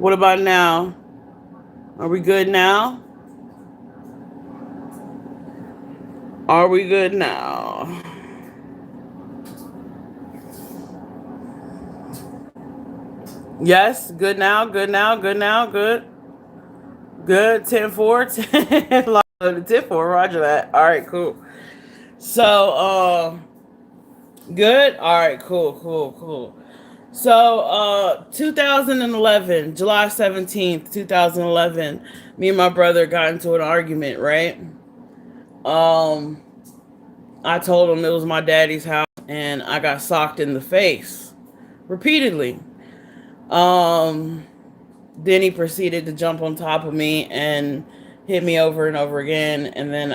What about now? Are we good now? Are we good now? Yes, good now, good now, good now, good. Good. 10-4. 10-4, roger that. All right, cool. So, good. All right, cool, cool, cool. So, 2011, July 17th, 2011, me and my brother got into an argument, right? Um, I told him it was my daddy's house and I got socked in the face repeatedly. Um, then he proceeded to jump on top of me and hit me over and over again. And then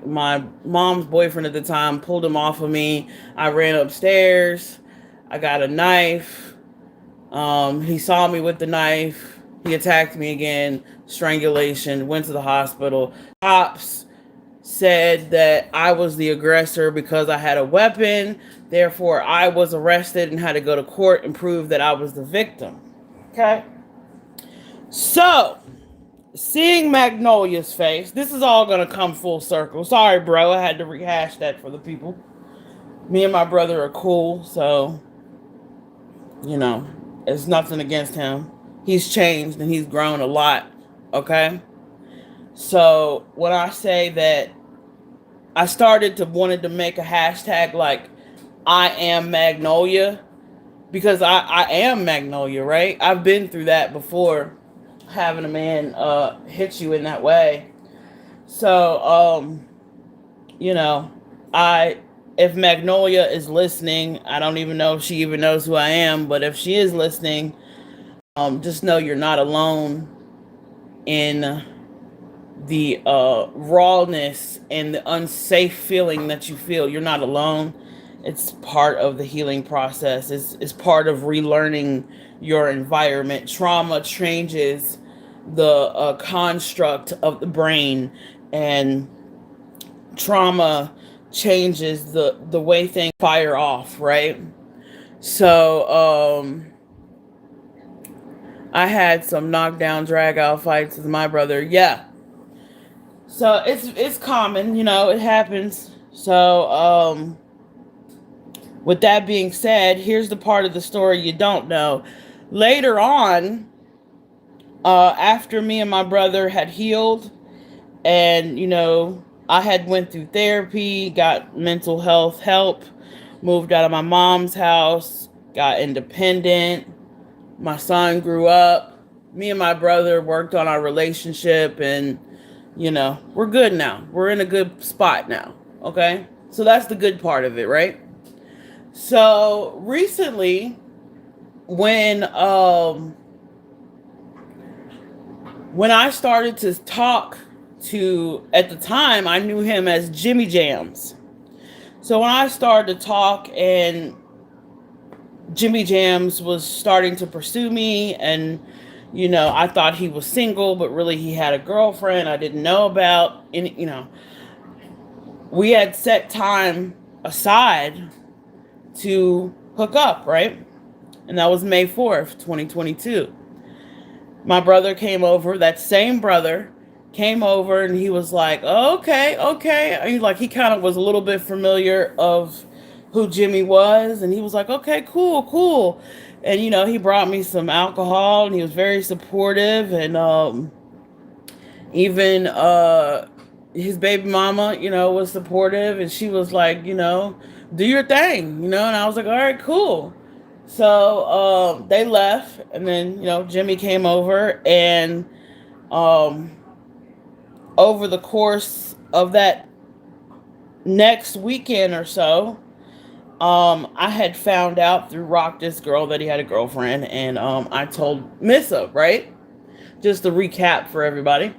my mom's boyfriend at the time pulled him off of me. I ran upstairs. I got a knife. He saw me with the knife. He attacked me again. Strangulation. Went to the hospital. Cops said that I was the aggressor because I had a weapon. Therefore, I was arrested and had to go to court and prove that I was the victim. Okay? So, seeing Magnolia's face, this is all going to come full circle. Sorry, bro. I had to rehash that for the people. Me and my brother are cool, so, you know, it's nothing against him. He's changed and he's grown a lot, okay? So, when I say that I started to wanted to make a hashtag like I am Magnolia, because I am Magnolia, right? I've been through that before, having a man hit you in that way. So, you know, I if Magnolia is listening, I don't even know if she even knows who I am, but if she is listening, just know you're not alone in the rawness and the unsafe feeling that you feel. You're not alone. It's part of the healing process. It's part of relearning your environment. Trauma changes the construct of the brain, and trauma changes the way things fire off, right? So, I had some knockdown, drag out fights with my brother. Yeah. So it's common, it happens. So, with that being said, here's the part of the story you don't know. Later on, after me and my brother had healed, and I had went through therapy, got mental health help, moved out of my mom's house, got independent. My son grew up. Me and my brother worked on our relationship, and we're good now. We're in a good spot now. Okay, so that's the good part of it, right? So recently, when when I started to talk to, at the time I knew him as Jimmy Jams. So when I started to talk and Jimmy Jams was starting to pursue me, and I thought he was single, but really he had a girlfriend I didn't know about, and we had set time aside to hook up, right? And that was May 4th, 2022. My brother came over, that same brother came over, and he was like, oh, okay, okay. He kind of was a little bit familiar of who Jimmy was, and he was like, okay, cool, cool. And he brought me some alcohol, and he was very supportive, and even his baby mama, was supportive, and she was like, do your thing, and I was like, all right, cool. So they left, and then Jimmy came over, and over the course of that next weekend or so, I had found out through Rock This Girl that he had a girlfriend, and I told Missa, right? Just to recap for everybody.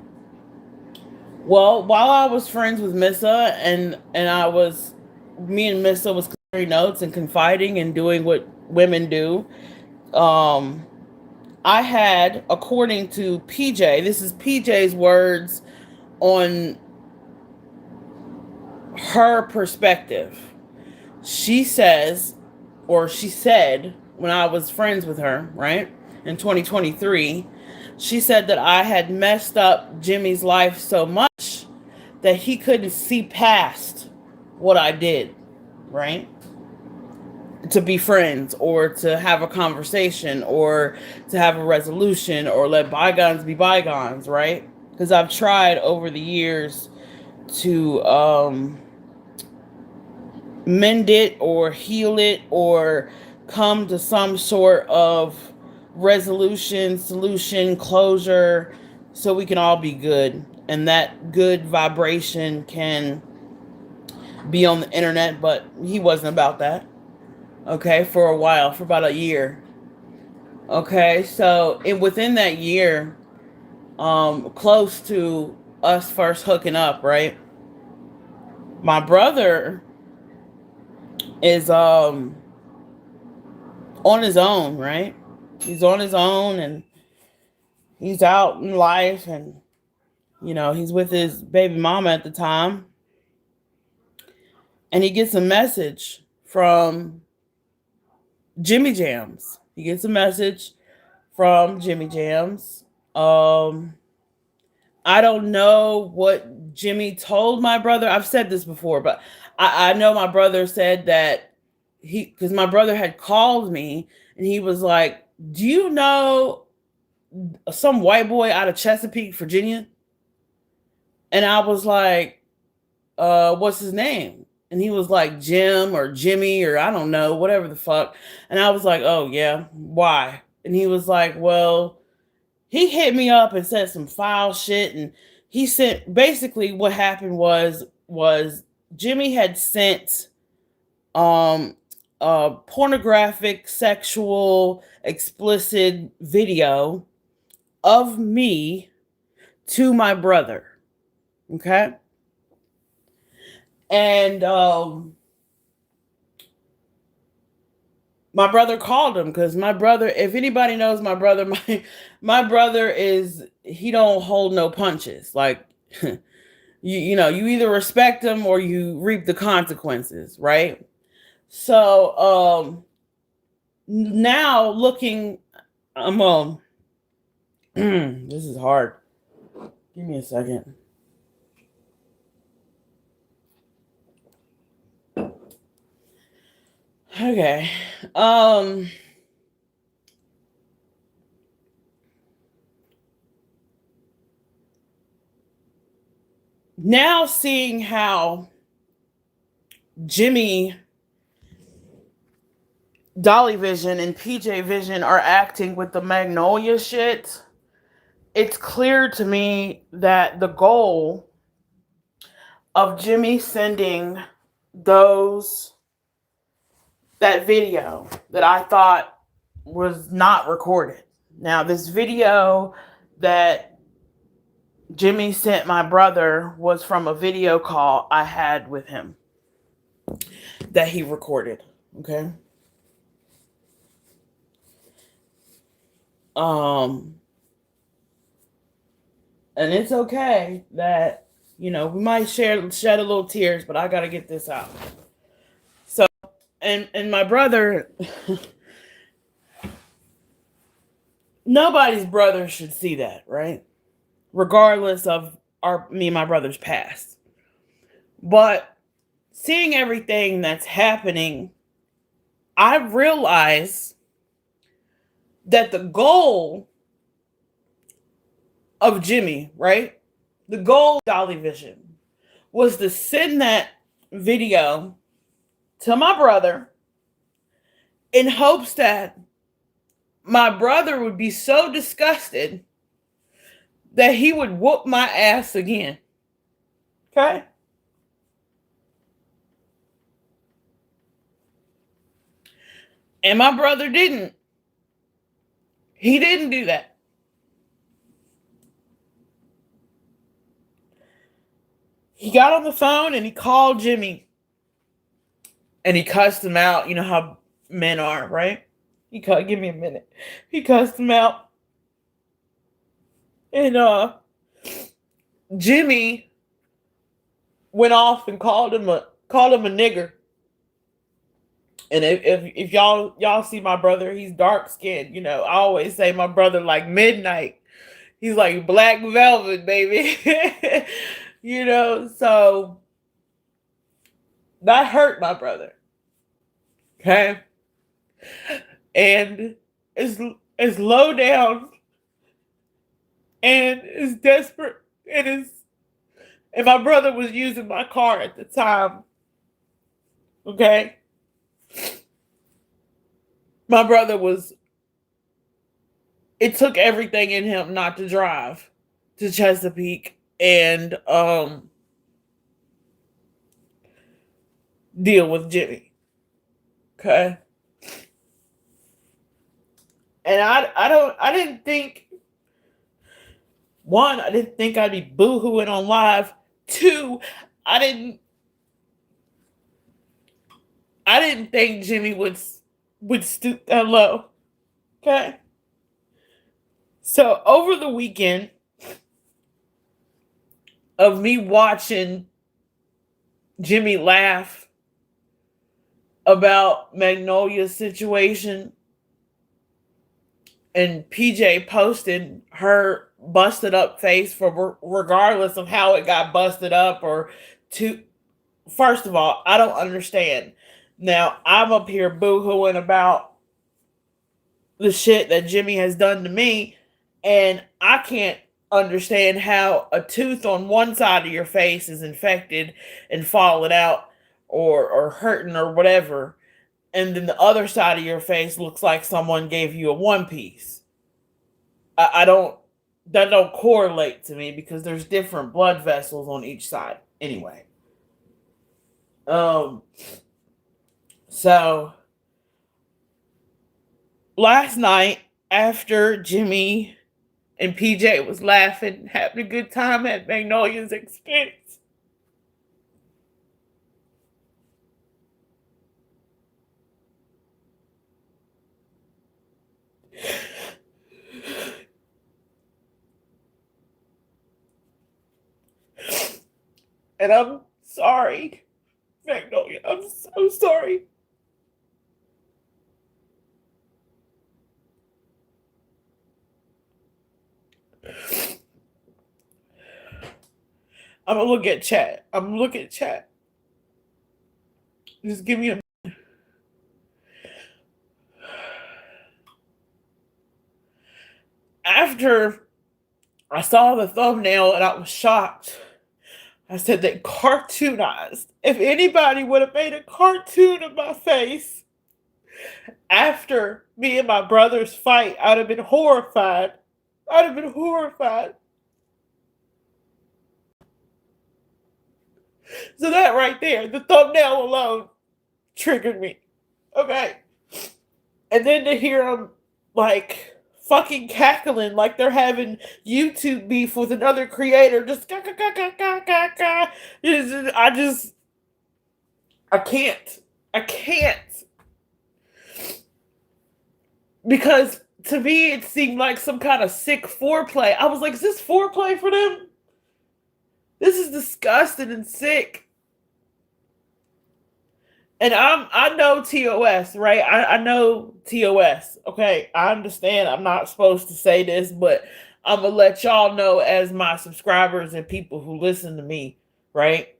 Well, while I was friends with Missa, and me and Missa was clearing notes and confiding and doing what women do, I had, according to PJ, this is PJ's words on her perspective. She says, or she said, when I was friends with her, right, in 2023, She said that I had messed up Jimmy's life so much that he couldn't see past what I did, right? To be friends or to have a conversation or to have a resolution or let bygones be bygones, right? Because I've tried over the years to mend it or heal it or come to some sort of resolution, solution, closure, so we can all be good. And that good vibration can be on the internet, but he wasn't about that. Okay, for a while, for about a year. Okay, so within that year, close to us first hooking up, right? My brother is on his own, right? He's on his own and he's out in life, and he's with his baby mama at the time, and he gets a message from Jimmy Jams. He gets a message from Jimmy Jams. I don't know what Jimmy told my brother. I've said this before, but I know my brother said that because my brother had called me and he was like, "Do you know some white boy out of Chesapeake, Virginia?" And I was like, what's his name? And he was like, Jim or Jimmy or I don't know, whatever the fuck. And I was like, oh yeah, why? And he was like, well, he hit me up and said some foul shit. And he sent, basically what happened was Jimmy had sent a pornographic, sexual, explicit video of me to my brother. Okay. And my brother called him because my brother, if anybody knows my brother, my brother he don't hold no punches. Like, you either respect him or you reap the consequences, right? So now looking, I'm this is hard. Give me a second. Okay. Now seeing how Jimmy, Dolly Vision, and PJ Vision are acting with the Magnolia shit, it's clear to me that the goal of Jimmy sending that video that I thought was not recorded. Now, this video that Jimmy sent my brother was from a video call I had with him that he recorded. Okay. And it's okay that, we might shed a little tears, but I gotta get this out. So, and my brother, nobody's brother should see that, right? Regardless of me and my brother's past. But seeing everything that's happening, I realize that the goal of Jimmy, right? The goal of Dolly Vision was to send that video to my brother in hopes that my brother would be so disgusted that he would whoop my ass again. Okay? And my brother didn't. He didn't do that. He got on the phone and he called Jimmy. And he cussed him out. You know how men are, right? Give me a minute. He cussed him out. And Jimmy went off and called him a nigger. And if y'all see my brother, he's dark skinned. I always say my brother like midnight. He's like black velvet, baby. So that hurt my brother. Okay. And it's low down and it's desperate and my brother was using my car at the time. Okay. My brother was it took everything in him not to drive to Chesapeake and deal with Jimmy. Okay. And I didn't think one, I didn't think I'd be boohooing on live. Two, I didn't think Jimmy would stoop that low. Okay. So over the weekend of me watching Jimmy laugh about Magnolia's situation and PJ posted her busted up face for regardless of how it got busted up or to first of all, I don't understand. Now I'm up here boo-hooing about the shit that Jimmy has done to me, and I can't understand how a tooth on one side of your face is infected and falling out or hurting or whatever, and then the other side of your face looks like someone gave you a one piece. I don't that don't correlate to me because there's different blood vessels on each side. Anyway. Um so last night after Jimmy and PJ was laughing, having a good time at Magnolia's expense, and I'm sorry, Magnolia. I'm so sorry. I'm gonna look at chat. I'm gonna look at chat. Just give me a after I saw the thumbnail and I was shocked. I said they cartoonized. If anybody would have made a cartoon of my face after me and my brother's fight, I'd have been horrified. I'd have been horrified. So that right there, the thumbnail alone, triggered me. Okay. And then to hear them like fucking cackling like they're having YouTube beef with another creator, just ga ga ga ga ga ga ga. I can't. I can't. Because to me it seemed like some kind of sick foreplay. I was like, is this foreplay for them? This is disgusting and sick. And I know TOS, right? I know TOS. Okay, I understand I'm not supposed to say this, but I'm gonna let y'all know as my subscribers and people who listen to me, right?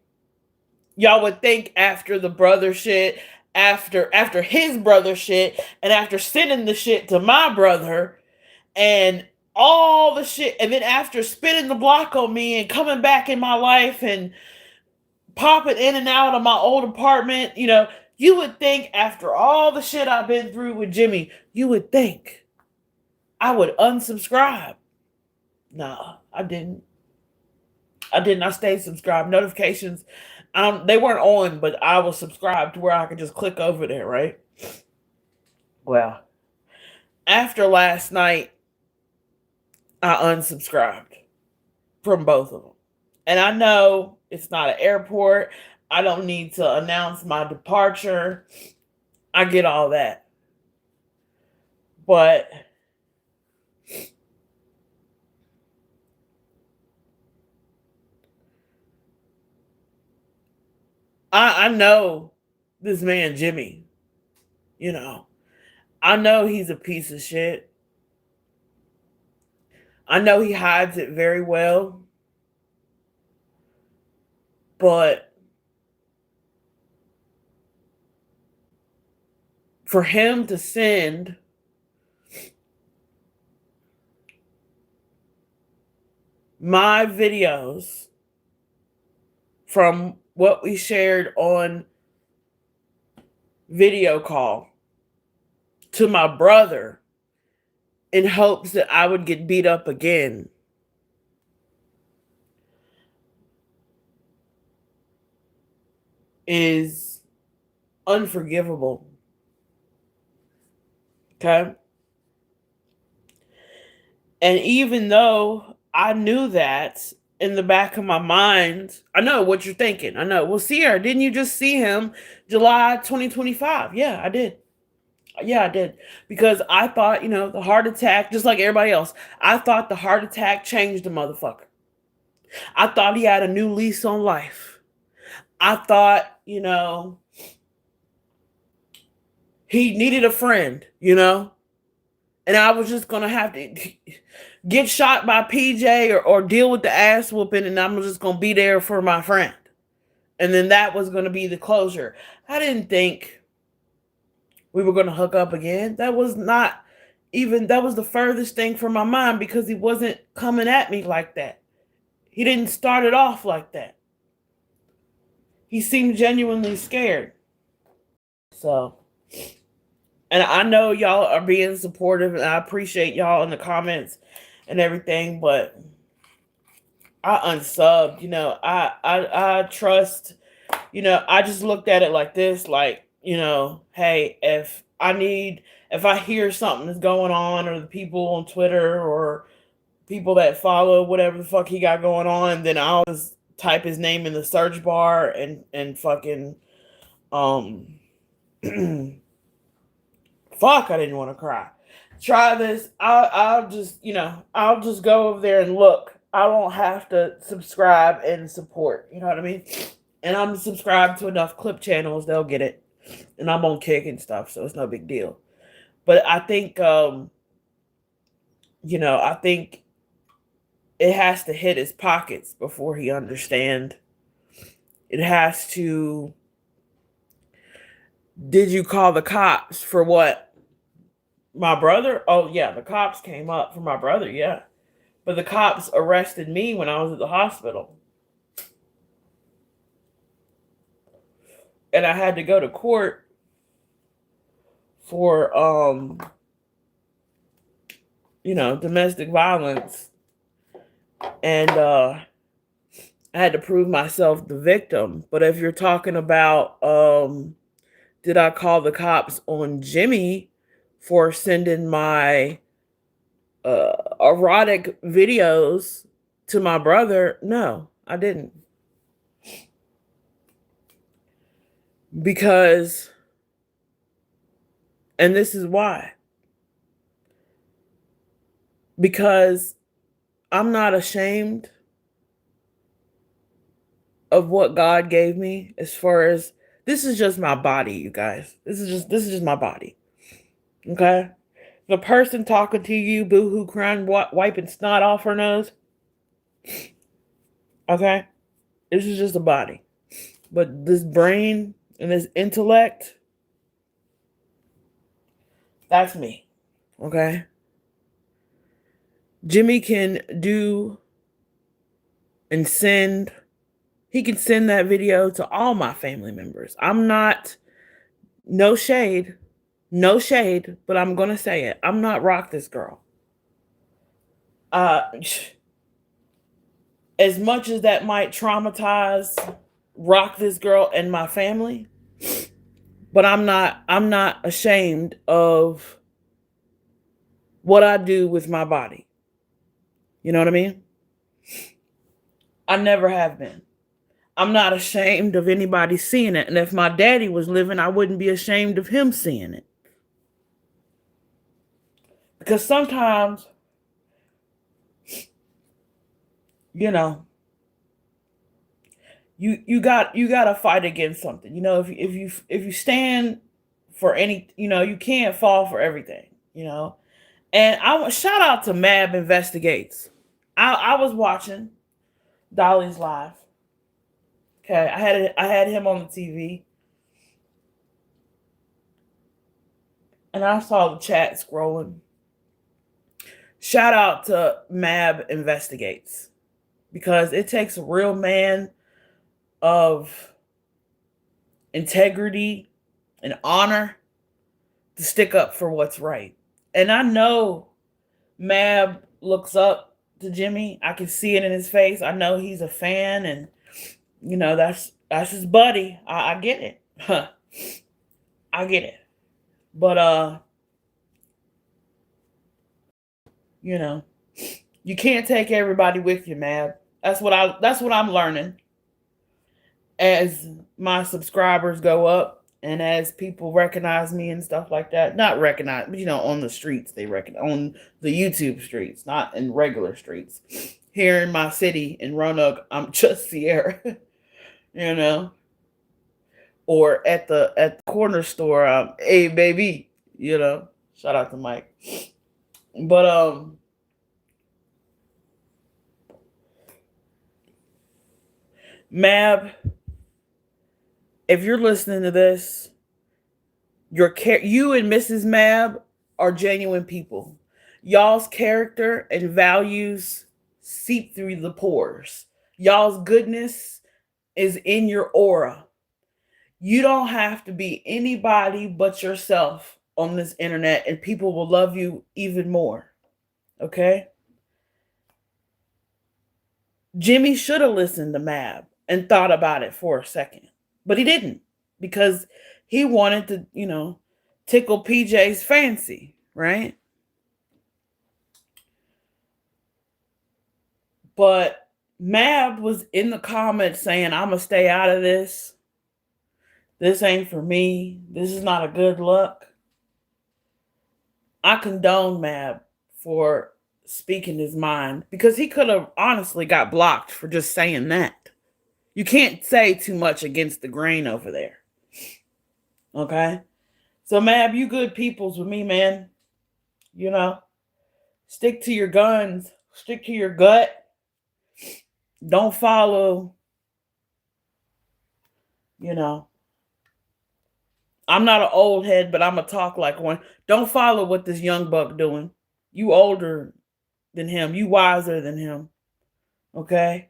Y'all would think after the brother shit, after his brother shit, and after sending the shit to my brother and all the shit, and then after spinning the block on me and coming back in my life and popping in and out of my old apartment, you would think after all the shit I've been through with Jimmy, you would think I would unsubscribe. Nah, I didn't. I stayed subscribed. Notifications, they weren't on, but I was subscribed to where I could just click over there, right? Well, after last night, I unsubscribed from both of them. And I know it's not an airport. I don't need to announce my departure. I get all that. But I know this man, Jimmy. I know he's a piece of shit. I know he hides it very well, but for him to send my videos from what we shared on video call to my brother in hopes that I would get beat up again is unforgivable. Okay? And even though I knew that in the back of my mind, I know what you're thinking. I know. Well, Sierra, didn't you just see him July 2025? Yeah, I did. Yeah, I did. Because I thought, the heart attack, just like everybody else, I thought the heart attack changed the motherfucker. I thought he had a new lease on life. I thought, he needed a friend. And I was just going to have to get shot by PJ or deal with the ass whooping, and I'm just going to be there for my friend. And then that was going to be the closure. I didn't think we were going to hook up again. That was the furthest thing from my mind because he wasn't coming at me like that. He didn't start it off like that. He seemed genuinely scared. So, and I know y'all are being supportive, and I appreciate y'all in the comments and everything, but I unsubbed, I trust, I just looked at it like this, like, hey, if I hear something that's going on, or the people on Twitter or people that follow whatever the fuck he got going on, then I'll just type his name in the search bar and fucking, fuck, I didn't want to cry. Try this. I'll just go over there and look. I don't have to subscribe and support. You know what I mean? And I'm subscribed to enough clip channels, they'll get it. And I'm on Kick and stuff, so it's no big deal. But I think, I think it has to hit his pockets before he understand. It has to. Did you call the cops for what? My brother? Oh, yeah, the cops came up for my brother, yeah. But the cops arrested me when I was at the hospital. And I had to go to court for, domestic violence. And I had to prove myself the victim. But if you're talking about, did I call the cops on Jimmy for sending my erotic videos to my brother? No, I didn't. Because, and this is why. Because I'm not ashamed of what God gave me, as far as, this is just my body, you guys. This is just my body. Okay? The person talking to you, boo-hoo crying, wiping snot off her nose. Okay? This is just a body. But this brain and this intellect, that's me. Okay? Jimmy can do and send, he can send that video to all my family members. I'm not, no shade, but I'm going to say it. I'm not Rock This Girl. As much as that might traumatize Rock This Girl and my family, but I'm not ashamed of what I do with my body. You know what I mean? I never have been. I'm not ashamed of anybody seeing it. And if my daddy was living, I wouldn't be ashamed of him seeing it. Because sometimes, you got to fight against something. If you stand for any, you can't fall for everything, And I shout out to Mab Investigates. I was watching Dolly's live. Okay, I had him on the TV, and I saw the chat scrolling. Shout out to Mab Investigates, because it takes a real man of integrity and honor to stick up for what's right. And I know Mab looks up to Jimmy. I can see it in his face. I know he's a fan, and that's his buddy. I get it. I get it. But you know, you can't take everybody with you, Mab. That's what I'm learning as my subscribers go up and as people recognize me and stuff like that. Not recognize, but on the streets they recognize, on the YouTube streets, not in regular streets. Here in my city in Roanoke, I'm just Sierra, you know. Or at the corner store, hey baby, Shout out to Mike. But Mab, if you're listening to this, you and Mrs. Mab are genuine people. Y'all's character and values seep through the pores. Y'all's goodness is in your aura. You don't have to be anybody but yourself on this internet, and people will love you even more. Okay? Jimmy should have listened to Mab and thought about it for a second, but he didn't, because he wanted to, tickle PJ's fancy, right? But Mab was in the comments saying, I'm going to stay out of this. This ain't for me. This is not a good look. I condone Mab for speaking his mind, because he could have honestly got blocked for just saying that. You can't say too much against the grain over there. Okay? So Mab, you good peoples with me, man. Stick to your guns. Stick to your gut. Don't follow, I'm not an old head, but I'm going to talk like one. Don't follow what this young buck doing. You older than him. You wiser than him. Okay?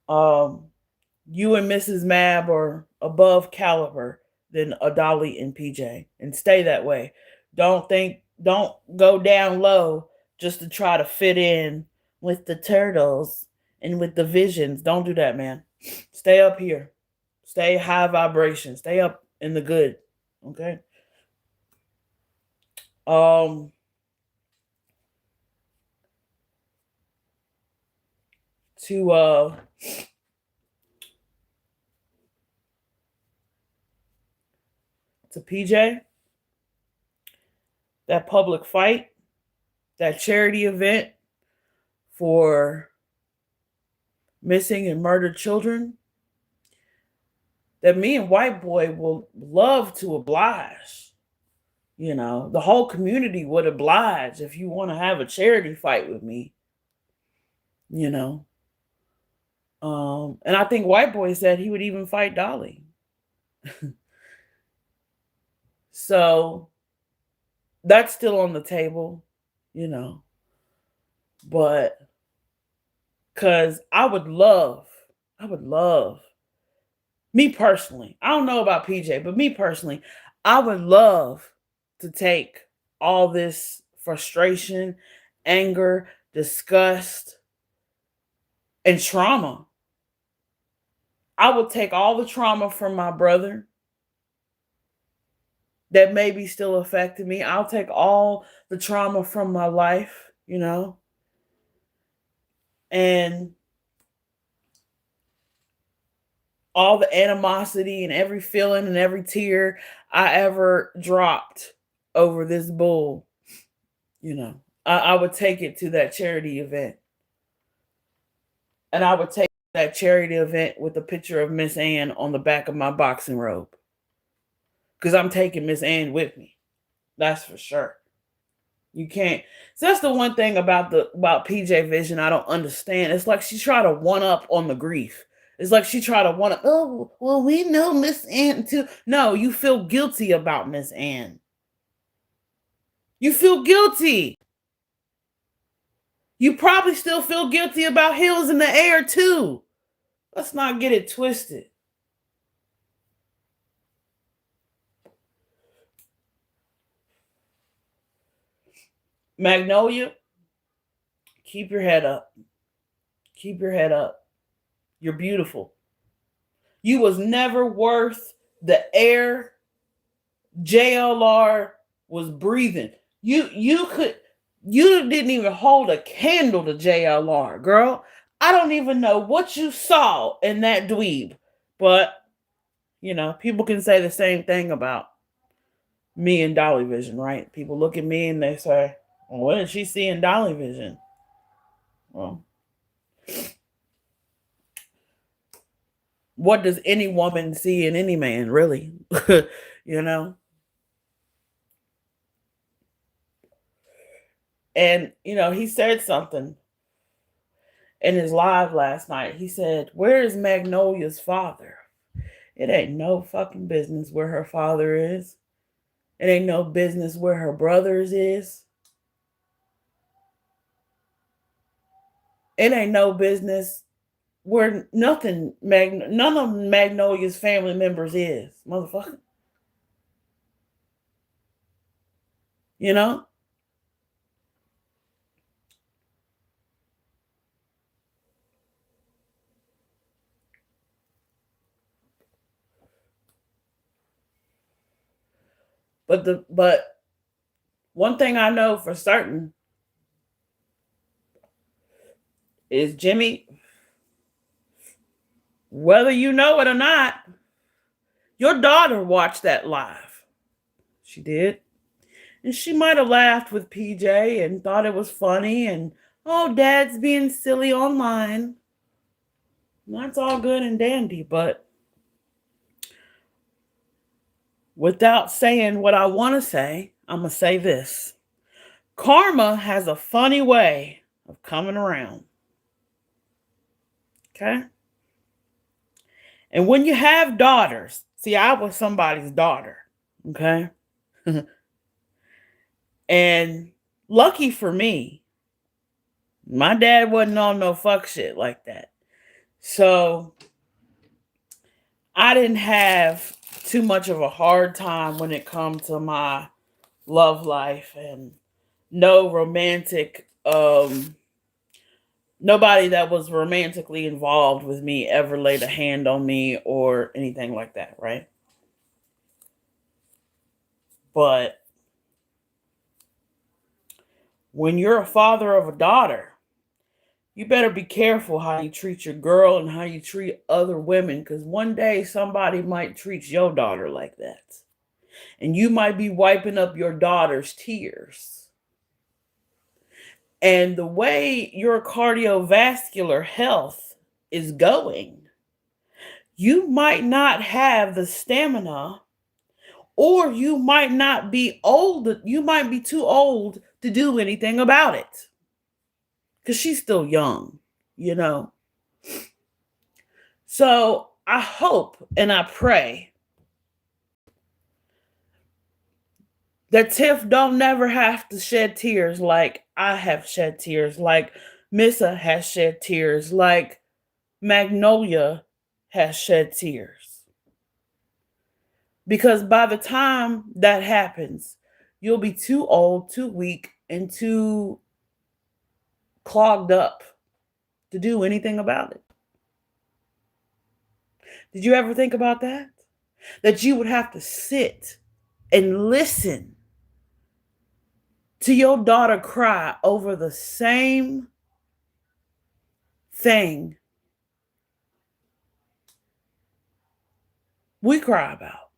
You and Mrs. Mab are above caliber than a Dolly and PJ. And stay that way. Don't go down low just to try to fit in with the turtles and with the visions. Don't do that, man. Stay up here. Stay high vibration. Stay up in the good. Okay? To PJ, that public fight, that charity event for missing and murdered children, that me and White Boy will love to oblige. The whole community would oblige if you want to have a charity fight with me. And I think White Boy said he would even fight Dolly. So that's still on the table, but because I would love, me personally, I don't know about PJ, but me personally, I would love to take all this frustration, anger, disgust, and trauma. I would take all the trauma from my brother that may be still affecting me. I'll take all the trauma from my life, and all the animosity and every feeling and every tear I ever dropped over this bull, I would take it to that charity event. And I would take that charity event with a picture of Miss Ann on the back of my boxing robe. Because I'm taking Miss Ann with me. That's for sure. You can't. So that's the one thing about PJ Vision I don't understand. It's like she try to one up on the grief. It's like she try to one up. Oh, well, we know Miss Ann too. No, you feel guilty about Miss Ann. You feel guilty. You probably still feel guilty about Hills in the Air too. Let's not get it twisted. Magnolia, keep your head up. Keep your head up. You're beautiful. You was never worth the air JLR was breathing. You didn't even hold a candle to JLR, girl. I don't even know what you saw in that dweeb. But, people can say the same thing about me and Dolly Vision, right? People look at me and they say, well, what did she see in Dolly Vision? Well, what does any woman see in any man, really? you know? And, he said something in his live last night. He said, where is Magnolia's father? It ain't no fucking business where her father is. It ain't no business where her brothers is. It ain't no business where none of Magnolia's family members is, motherfucker. You know? But one thing I know for certain is Jimmy, whether you know it or not, your daughter watched that live. She did. And she might have laughed with PJ and thought it was funny and, oh, dad's being silly online. That's all good and dandy, but without saying what I want to say, I'm going to say this. Karma has a funny way of coming around. Okay? And when you have daughters, see, I was somebody's daughter. Okay? And lucky for me, my dad wasn't on no fuck shit like that. So I didn't have too much of a hard time when it comes to my love life, and no romantic nobody that was romantically involved with me ever laid a hand on me or anything like that, right? But when you're a father of a daughter, you better be careful how you treat your girl and how you treat other women, because one day somebody might treat your daughter like that. And you might be wiping up your daughter's tears. And the way your cardiovascular health is going, you might not have the stamina, or you might not be old. You might be too old to do anything about it. Because she's still young, you know. So I hope and I pray that Tiff don't never have to shed tears like I have shed tears, like Missa has shed tears, like Magnolia has shed tears. Because by the time that happens, you'll be too old, too weak, and too clogged up to do anything about it. Did you ever think about that? That you would have to sit and listen to your daughter cry over the same thing we cry about.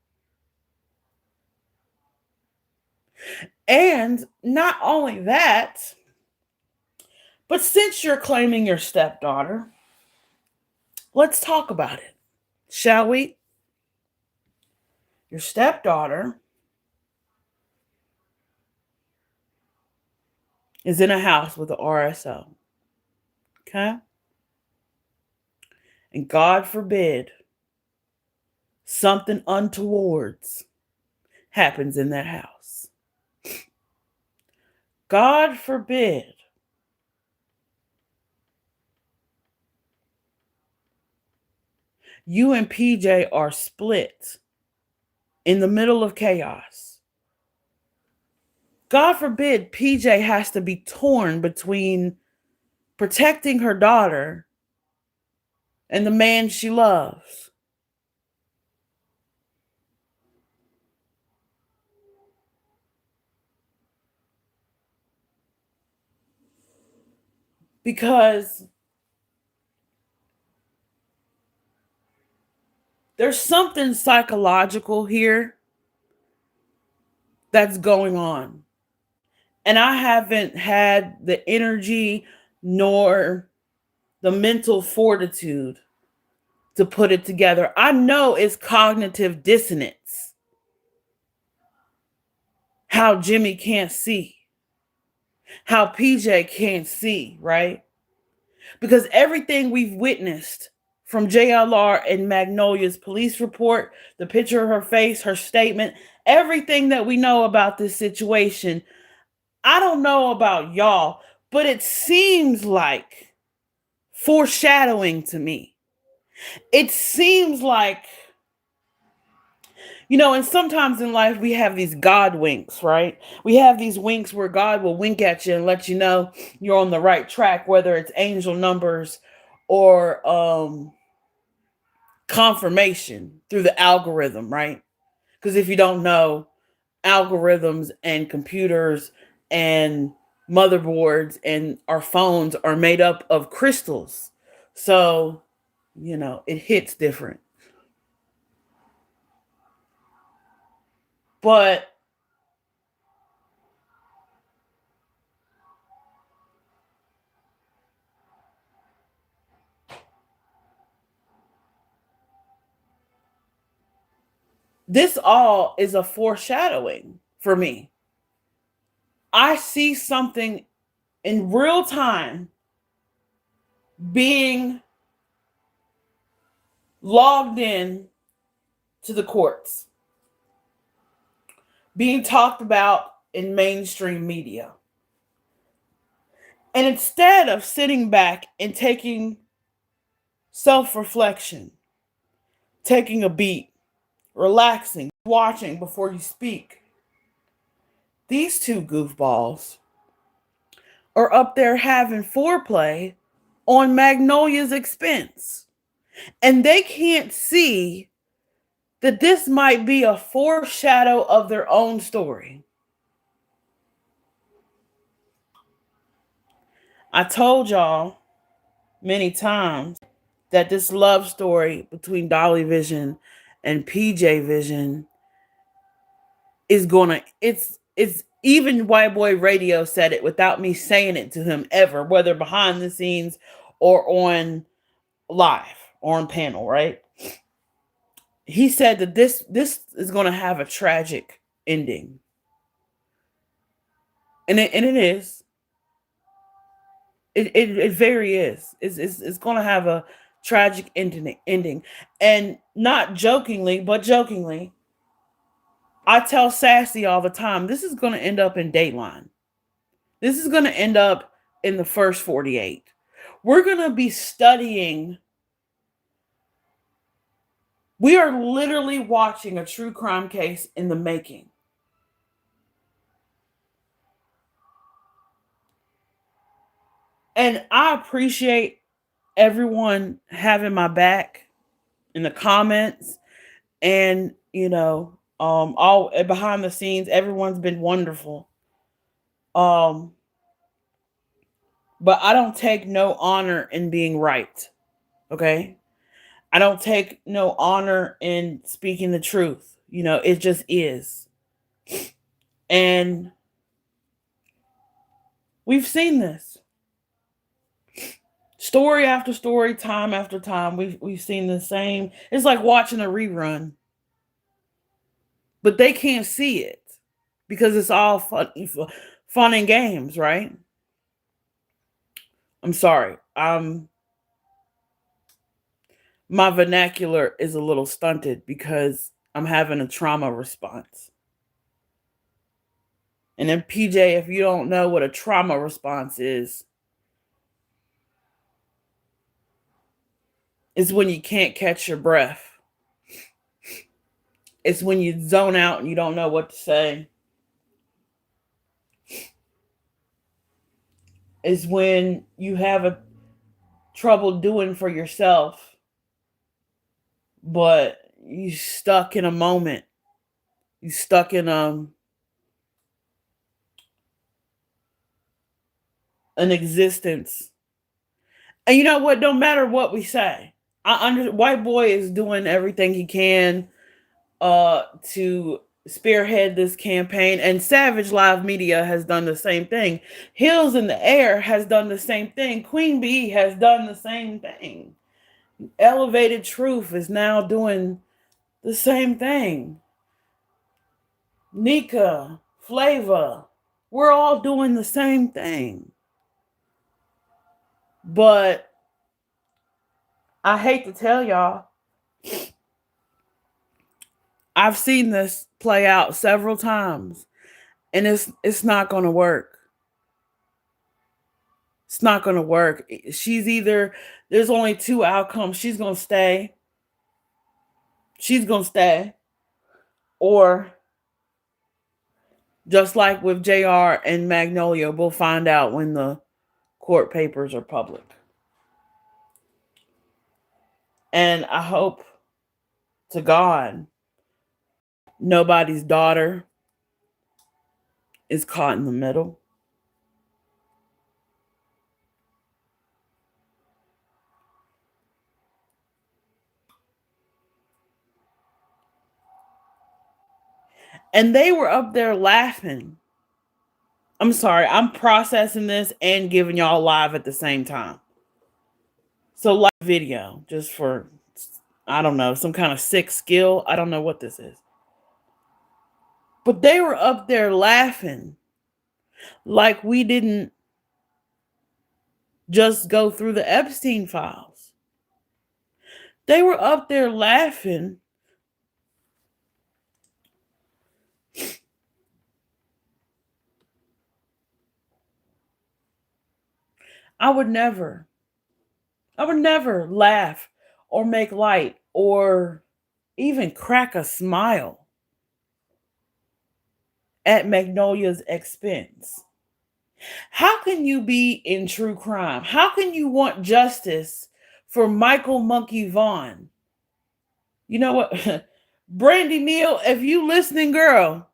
And not only that, but since you're claiming your stepdaughter, let's talk about it, shall we? Your stepdaughter is in a house with an RSO. Okay? And God forbid something untowards happens in that house. God forbid you and PJ are split in the middle of chaos. God forbid PJ has to be torn between protecting her daughter and the man she loves. Because there's something psychological here that's going on. And I haven't had the energy nor the mental fortitude to put it together. I know it's cognitive dissonance. How Jimmy can't see, how PJ can't see, right? Because everything we've witnessed from JLR and Magnolia's police report, the picture of her face, her statement, everything that we know about this situation, I don't know about y'all, but it seems like foreshadowing to me. It seems like, and sometimes in life we have these God winks, right? We have these winks where God will wink at you and let you know you're on the right track, whether it's angel numbers or confirmation through the algorithm, right? Because if you don't know, algorithms and computers and motherboards and our phones are made up of crystals. So, it hits different. But this all is a foreshadowing for me. I see something in real time being logged in to the courts, being talked about in mainstream media. And instead of sitting back and taking self reflection, taking a beat, relaxing, watching before you speak, these two goofballs are up there having foreplay on Magnolia's expense. And they can't see that this might be a foreshadow of their own story. I told y'all many times that this love story between Dolly Vision and PJ Vision is gonna, it's even White Boy Radio said it without me saying it to him ever, whether behind the scenes or on live or on panel, right? He said that this is gonna have a tragic ending. And it is. It very is. It's gonna have a tragic ending. And not jokingly, but jokingly, I tell Sassy all the time, this is gonna end up in Dateline. This is gonna end up in the first 48. We're gonna be studying. We are literally watching a true crime case in the making. And I appreciate everyone having my back in the comments and all behind the scenes. Everyone's been wonderful. Um but I don't take no honor in being right. Okay? I don't take no honor in speaking the truth. It just is. And we've seen this. Story after story, time after time, we've seen the same. It's like watching a rerun. But they can't see it because it's all fun and games, right? I'm sorry. My vernacular is a little stunted because I'm having a trauma response. And then PJ, if you don't know what a trauma response is, it's when you can't catch your breath. It's when you zone out and you don't know what to say. It's when you have a trouble doing for yourself, but you stuck in a moment. You stuck in an existence. And you know what? Don't matter what we say. White boy is doing everything he can to spearhead this campaign, and Savage Live Media has done the same thing. Hills in the Air has done the same thing. Queen Bee has done the same thing. Elevated Truth is now doing the same thing. Nika, Flava, we're all doing the same thing. But I hate to tell y'all, I've seen this play out several times, and it's not going to work. It's not going to work. She's either, there's only two outcomes. She's going to stay. She's going to stay. Or just like with JR and Magnolia, we'll find out when the court papers are public. And I hope to God nobody's daughter is caught in the middle. And they were up there laughing. I'm sorry, I'm processing this and giving y'all live at the same time. So live video, just for, I don't know, some kind of sick skill. I don't know what this is. But they were up there laughing like we didn't just go through the Epstein files. They were up there laughing I would never laugh or make light or even crack a smile at Magnolia's expense. How can you be in true crime? How can you want justice for Michael Monkey Vaughn? You know what? Brandy Neal, if you listening, girl,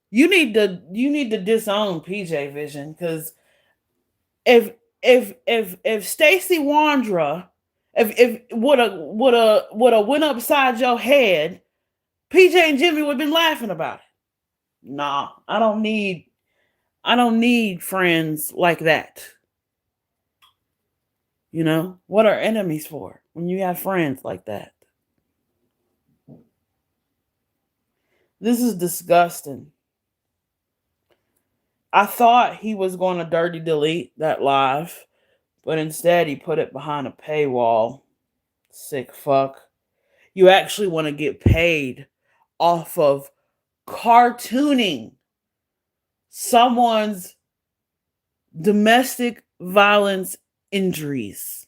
you need to disown PJ Vision, because if Stacey Wandra, if would have went upside your head, PJ and Jimmy would have been laughing about it. Nah, I don't need friends like that. You know, what are enemies for when you have friends like that? This is disgusting. I thought he was going to dirty delete that live, but instead he put it behind a paywall. Sick fuck. You actually want to get paid off of cartooning someone's domestic violence injuries.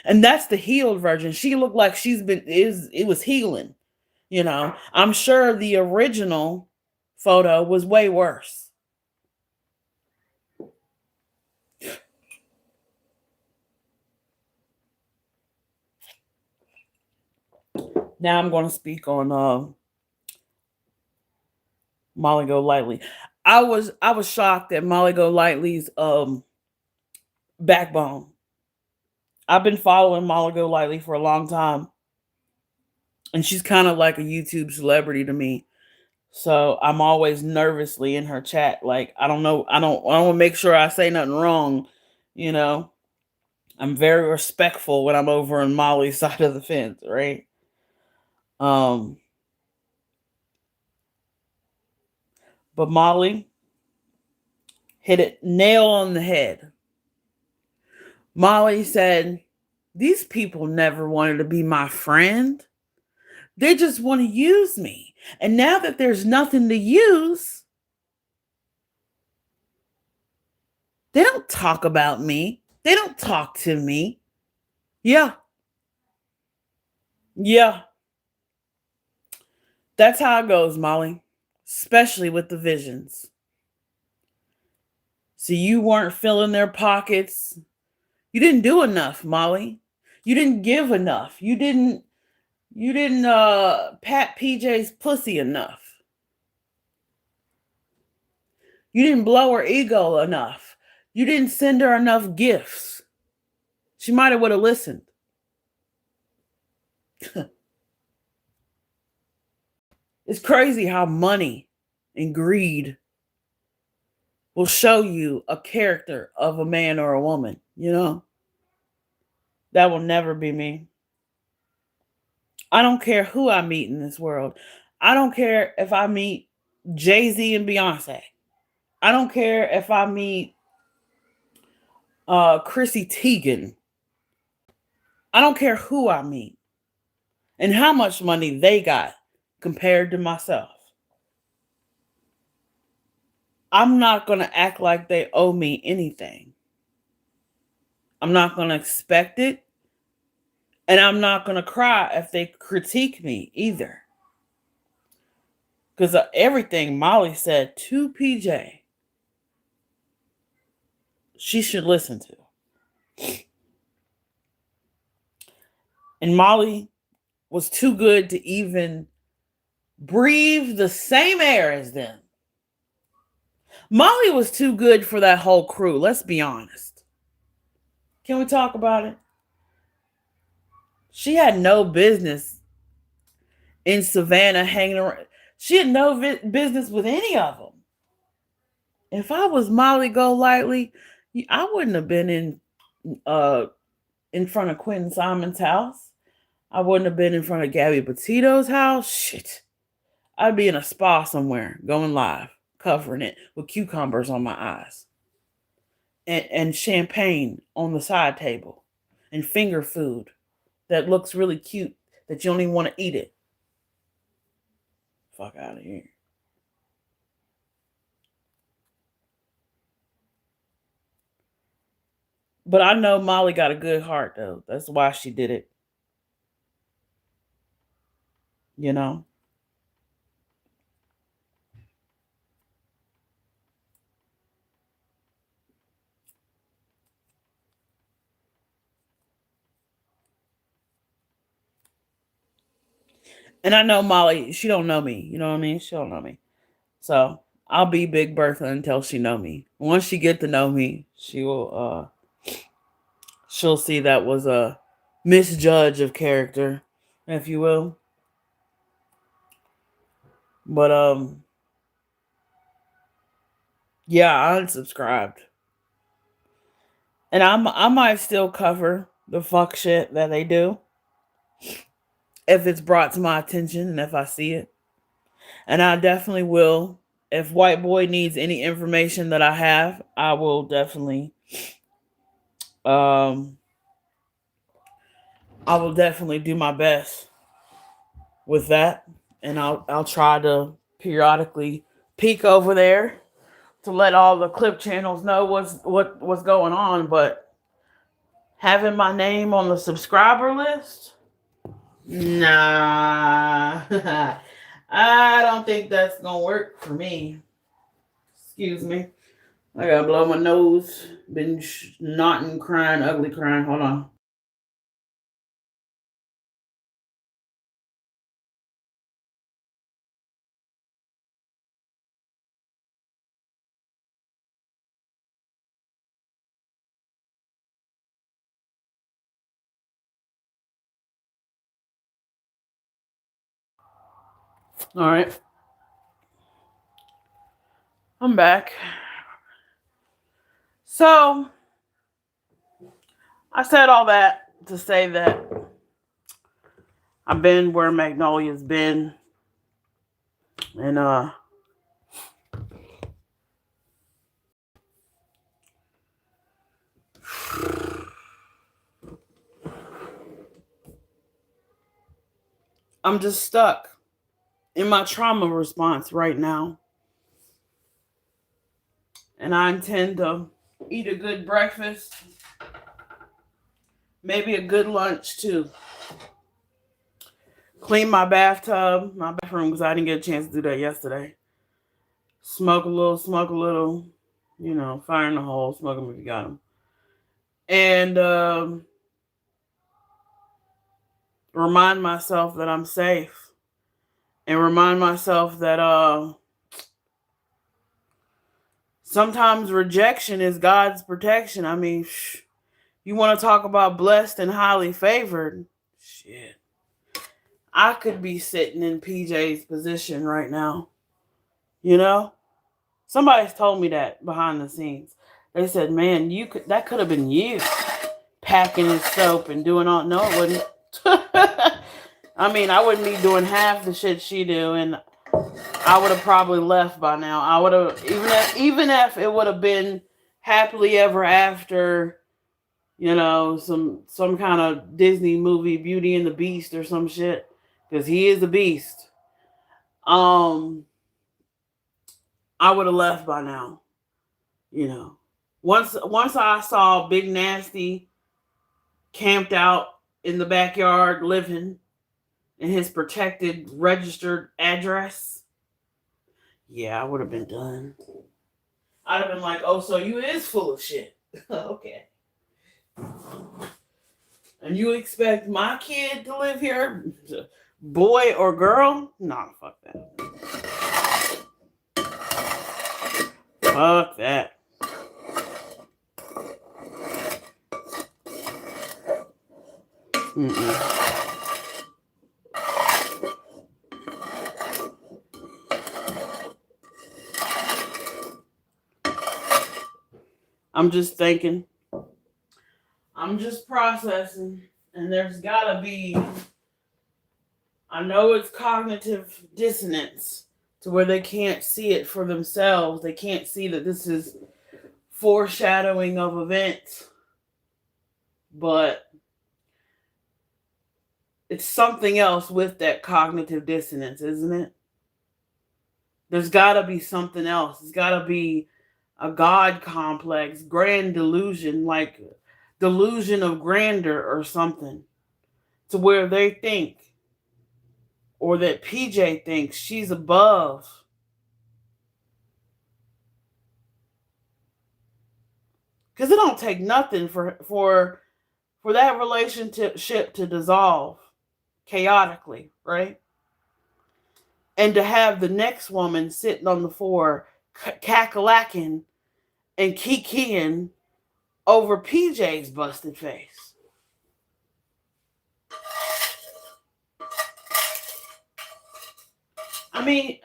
And that's the healed version. She looked like it was healing. You know, I'm sure the original photo was way worse. Now I'm going to speak on Molly Golightly. I was shocked at Molly Golightly's backbone. I've been following Molly Golightly for a long time, and she's kind of like a YouTube celebrity to me. So I'm always nervously in her chat. Like, I don't know. I don't want to make sure I say nothing wrong. You know, I'm very respectful when I'm over on Molly's side of the fence, right? But Molly hit it nail on the head. Molly said, these people never wanted to be my friend. They just want to use me. And now that there's nothing to use, they don't talk about me. They don't talk to me. Yeah. Yeah. That's how it goes, Molly. Especially with the visions. So you weren't filling their pockets. You didn't do enough, Molly. You didn't give enough. You didn't pat PJ's pussy enough. You didn't blow her ego enough. You didn't send her enough gifts. She might have would have listened. It's crazy how money and greed will show you a character of a man or a woman, you know? That will never be me. I don't care who I meet in this world. I don't care if I meet Jay-Z and Beyonce. I don't care if I meet Chrissy Teigen. I don't care who I meet and how much money they got compared to myself. I'm not going to act like they owe me anything. I'm not going to expect it. And I'm not going to cry if they critique me either. Because everything Molly said to PJ, she should listen to. And Molly was too good to even breathe the same air as them. Molly was too good for that whole crew. Let's be honest. Can we talk about it? She had no business in Savannah hanging around. She had no business with any of them. If I was Molly Golightly, I wouldn't have been in front of Quentin Simon's house. I wouldn't have been in front of Gabby Petito's house. Shit. I'd be in a spa somewhere, going live, covering it with cucumbers on my eyes. And champagne on the side table. And finger food that looks really cute that you don't even want to eat it. Fuck out of here. But I know Molly got a good heart, though. That's why she did it. You know? And I know Molly, she don't know me. You know what I mean? She don't know me. So I'll be Big Bertha until she know me. Once she get to know me, she'll see that was a misjudge of character, if you will. But yeah, I unsubscribed. And I might still cover the fuck shit that they do if it's brought to my attention and if I see it. And I definitely will. If White Boy needs any information that I have, I will definitely um I will definitely do my best with that. And I'll try to periodically peek over there to let all the clip channels know what's going on. But having my name on the subscriber list, nah. I don't think that's gonna work for me. Excuse me. I gotta blow my nose. Been snotting, crying, ugly crying. Hold on. All right. I'm back. So I said all that to say that I've been where Magnolia's been. And I'm just stuck in my trauma response right now. And I intend to eat a good breakfast, maybe a good lunch too. Clean my bathtub, my bathroom, because I didn't get a chance to do that yesterday. Smoke a little, fire in the hole, smoke them if you got them. And remind myself that I'm safe. And remind myself that sometimes rejection is God's protection. I mean, you want to talk about blessed and highly favored? Shit. I could be sitting in PJ's position right now. Somebody's told me that behind the scenes. They said, "Man, that could have been you packing his soap and doing all." No, it wouldn't. I mean, I wouldn't be doing half the shit she do, and I would have probably left by now. I would have, even if it would have been happily ever after, some kind of Disney movie, Beauty and the Beast or some shit, because he is a beast. I would have left by now. Once I saw Big Nasty camped out in the backyard living in his protected registered address, yeah, I would have been done. I'd have been like, "Oh, so you is full of shit." Okay. And you expect my kid to live here? Boy or girl? Nah, fuck that. Fuck that. I'm just thinking. I'm just processing. And there's gotta be, I know it's cognitive dissonance to where they can't see it for themselves. They can't see that this is foreshadowing of events. But it's something else with that cognitive dissonance, isn't it? There's gotta be something else. It's gotta be a God complex, grand delusion, like delusion of grandeur or something, to where they think, or that PJ thinks she's above. Because it don't take nothing for that relationship to dissolve chaotically, right? And to have the next woman sitting on the floor cackalacking and kikiing over PJ's busted face. I mean,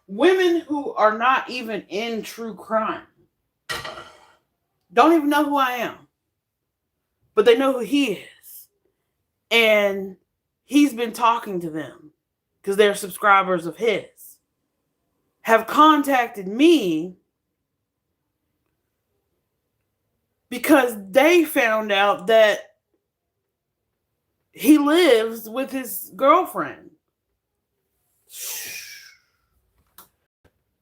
women who are not even in true crime don't even know who I am, but they know who he is. And he's been talking to them because they're subscribers of his, have contacted me because they found out that he lives with his girlfriend.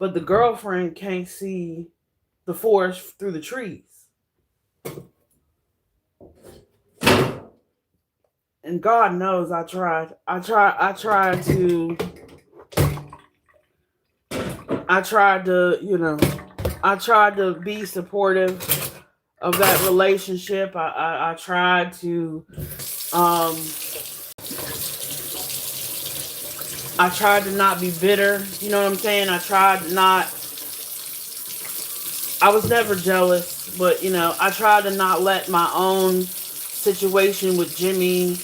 But the girlfriend can't see the forest through the trees. And God knows I tried to be supportive of that relationship. I tried to not be bitter. You know what I'm saying? I was never jealous, but I tried to not let my own situation with Jimmy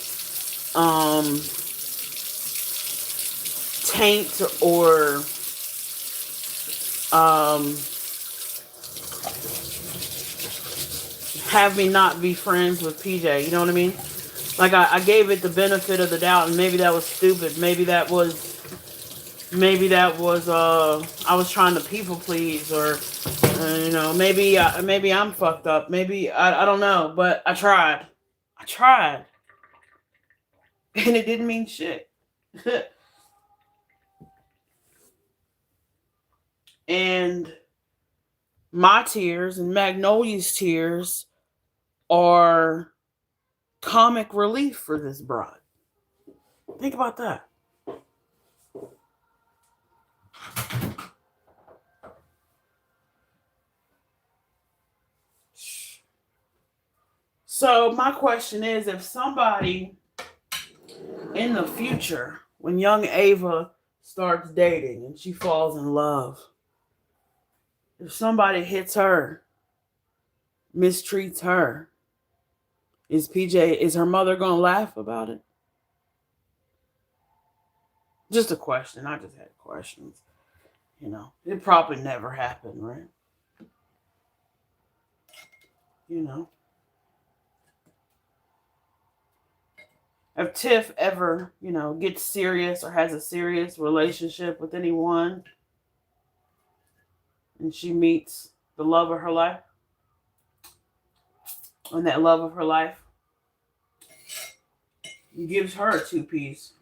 taint or have me not be friends with PJ. You know what I mean? Like I gave it the benefit of the doubt, and maybe that was stupid. Maybe that was I was trying to people please, or maybe I'm fucked up. Maybe I don't know, but I tried. And it didn't mean shit. And my tears and Magnolia's tears are comic relief for this broad. Think about that. So my question is, if somebody in the future, when young Ava starts dating and she falls in love, if somebody hits her, mistreats her, is her mother gonna laugh about it? Just a question. I just had questions. It probably never happened, right? You know. If Tiff ever, gets serious or has a serious relationship with anyone and she meets the love of her life, and that love of her life gives her a two-piece,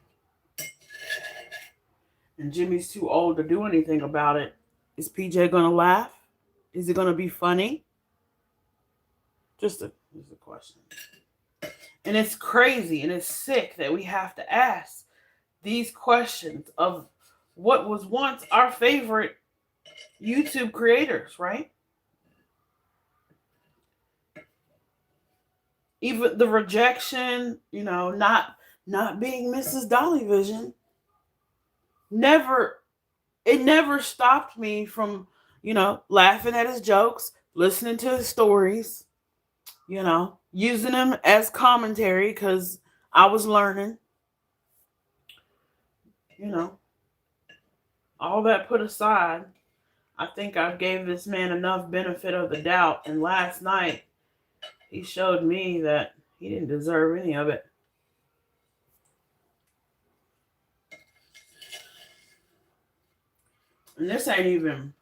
and Jimmy's too old to do anything about it, is PJ going to laugh? Is it going to be funny? Just a question. And it's crazy and it's sick that we have to ask these questions of what was once our favorite YouTube creators, right? Even the rejection, not being Mrs. Dolly Vision, it never stopped me from, laughing at his jokes, listening to his stories, using them as commentary because I was learning, all that put aside. I think I gave this man enough benefit of the doubt. And last night, he showed me that he didn't deserve any of it. And this ain't even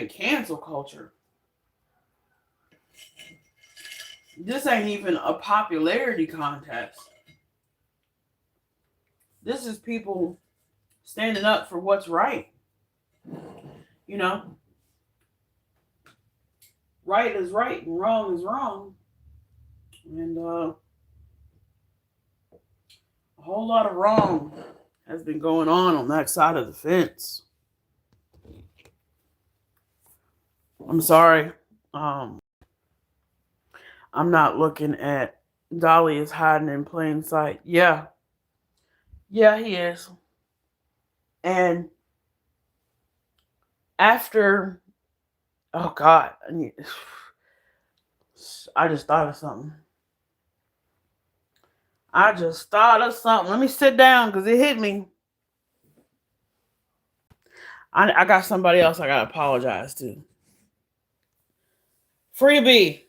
cancel culture. This ain't even a popularity contest. This is people standing up for what's right. Right is right and wrong is wrong. And a whole lot of wrong has been going on that side of the fence. I'm sorry. I'm not looking at Dolly is hiding in plain sight. Yeah. Yeah, he is. And after, oh God, I just thought of something. Let me sit down because it hit me. I got somebody else I got to apologize to. Freebie.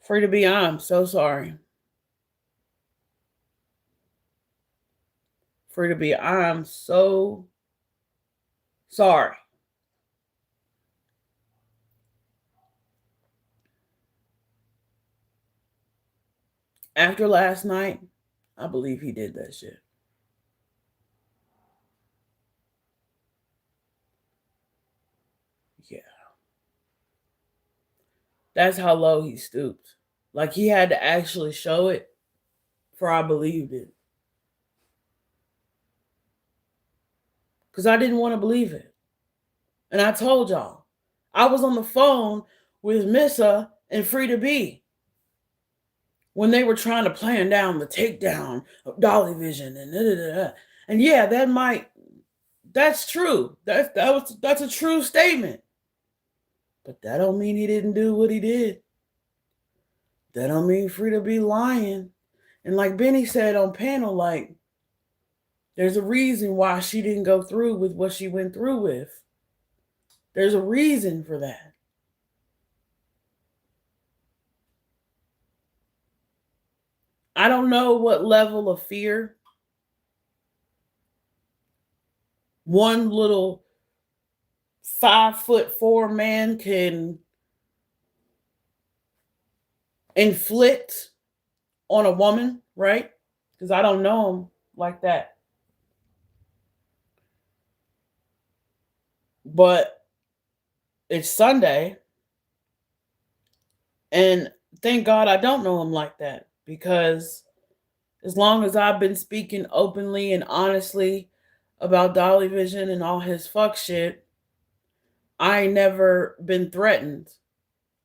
Free to be, I'm so sorry. Free to be, I'm so sorry. After last night, I believe he did that shit. Yeah. That's how low he stooped. Like he had to actually show it for I believed it. Because I didn't want to believe it. And I told y'all, I was on the phone with Missa and Free to Be when they were trying to plan down the takedown of Dolly Vision and da-da-da-da. And yeah, that's true. That's a true statement. But that don't mean he didn't do what he did. That don't mean Free to Be lying. And like Benny said on panel, like, there's a reason why she didn't go through with what she went through with. There's a reason for that. I don't know what level of fear one little 5'4" man can inflict on a woman, right? Because I don't know him like that. But it's Sunday, and thank God I don't know him like that, because as long as I've been speaking openly and honestly about Dolly Vision and all his fuck shit, I ain't never been threatened.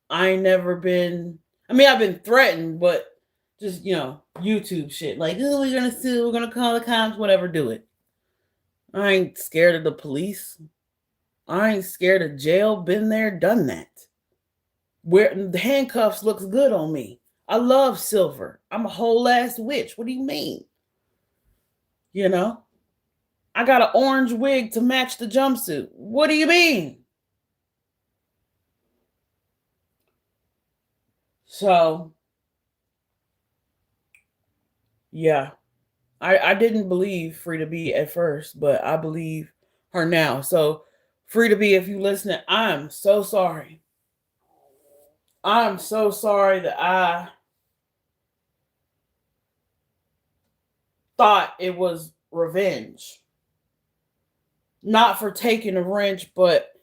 I ain't never been, I mean, I've been threatened, but just, YouTube shit. Like, oh, we're gonna sue, we're gonna call the cops, whatever, do it. I ain't scared of the police. I ain't scared of jail. Been there, done that. Where the handcuffs looks good on me. I love silver. I'm a whole ass witch. What do you mean? I got an orange wig to match the jumpsuit. What do you mean? So, yeah. I didn't believe Free to Be at first, but I believe her now. So, Free to Be, if you listen, I'm so sorry. I'm so sorry that I thought it was revenge. Not for taking a wrench, but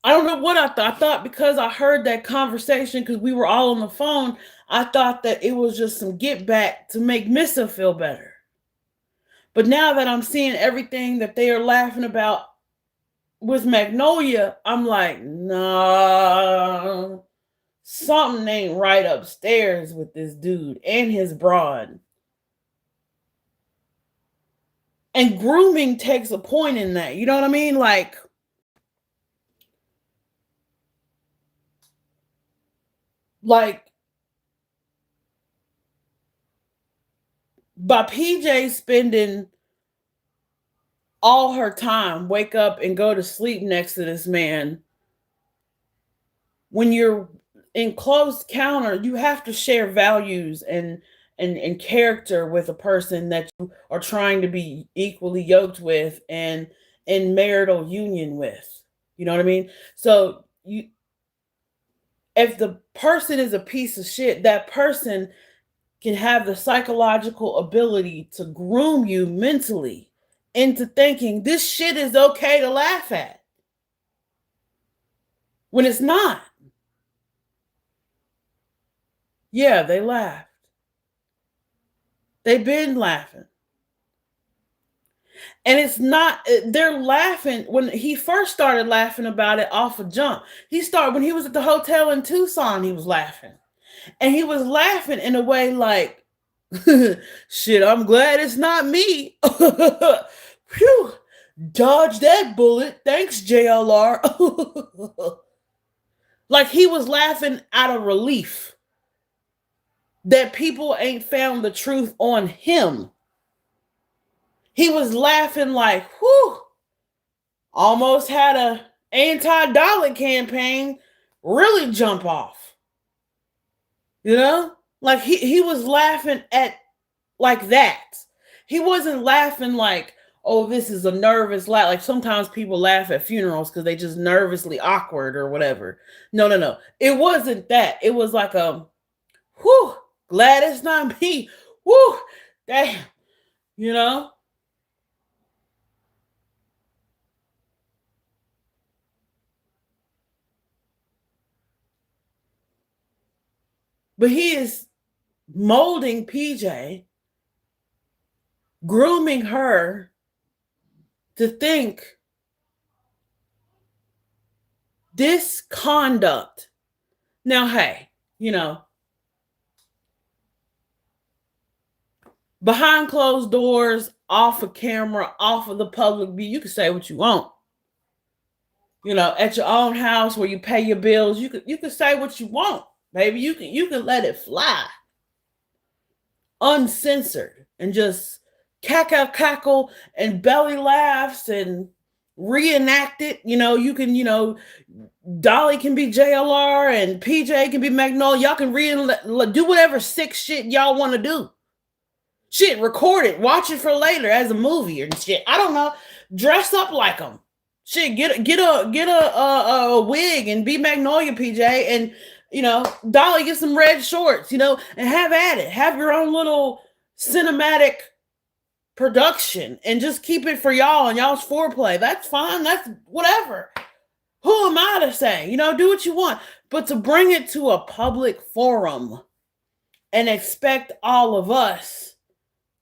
I don't know what I thought. I thought because I heard that conversation, because we were all on the phone, I thought that it was just some get back to make Missa feel better. But now that I'm seeing everything that they are laughing about with Magnolia, I'm like, nah, something ain't right upstairs with this dude and his broad. And grooming takes a point in that. You know what I mean? Like by PJ spending all her time, wake up and go to sleep next to this man, when you're in close counter, you have to share values and character with a person that you are trying to be equally yoked with and in marital union with. You know what I mean? So if the person is a piece of shit, that person can have the psychological ability to groom you mentally into thinking this shit is okay to laugh at when it's not. Yeah, they laughed. They've been laughing. And it's not, they're laughing. When he first started laughing about it off a jump, when he was at the hotel in Tucson, he was laughing. And he was laughing in a way like, shit, I'm glad it's not me. Phew, dodge that bullet. Thanks, JLR. Like he was laughing out of relief that people ain't found the truth on him. He was laughing like, whew, almost had a anti-Dollar campaign really jump off. Like he was laughing at like that. He wasn't laughing like, oh, this is a nervous laugh. Like sometimes people laugh at funerals because they just nervously awkward or whatever. No. It wasn't that. It was like whew, glad it's not me. Whew, damn, But he is molding PJ, grooming her to think this conduct. Now, hey, behind closed doors, off of camera, off of the public view, you can say what you want. At your own house where you pay your bills, you could say what you want, baby. You can let it fly, uncensored, and just cackle and belly laughs and reenact it. You can, Dolly can be JLR and PJ can be Magnolia. Y'all can do whatever sick shit y'all want to do. Shit, record it, watch it for later as a movie or shit. I don't know. Dress up like them. Shit, get a wig and be Magnolia PJ Dolly, get some red shorts, and have at it. Have your own little cinematic production and just keep it for y'all and y'all's foreplay. That's fine. That's whatever. Who am I to say? Do what you want. But to bring it to a public forum and expect all of us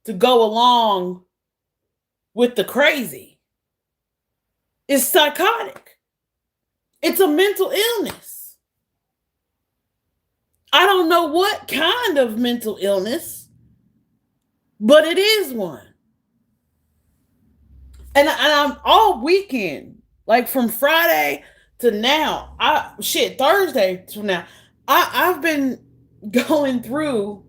to go along with the crazy is psychotic. It's a mental illness. I don't know what kind of mental illness, but it is one. And I'm all weekend, like from Friday to now, Thursday to now, I've been going through,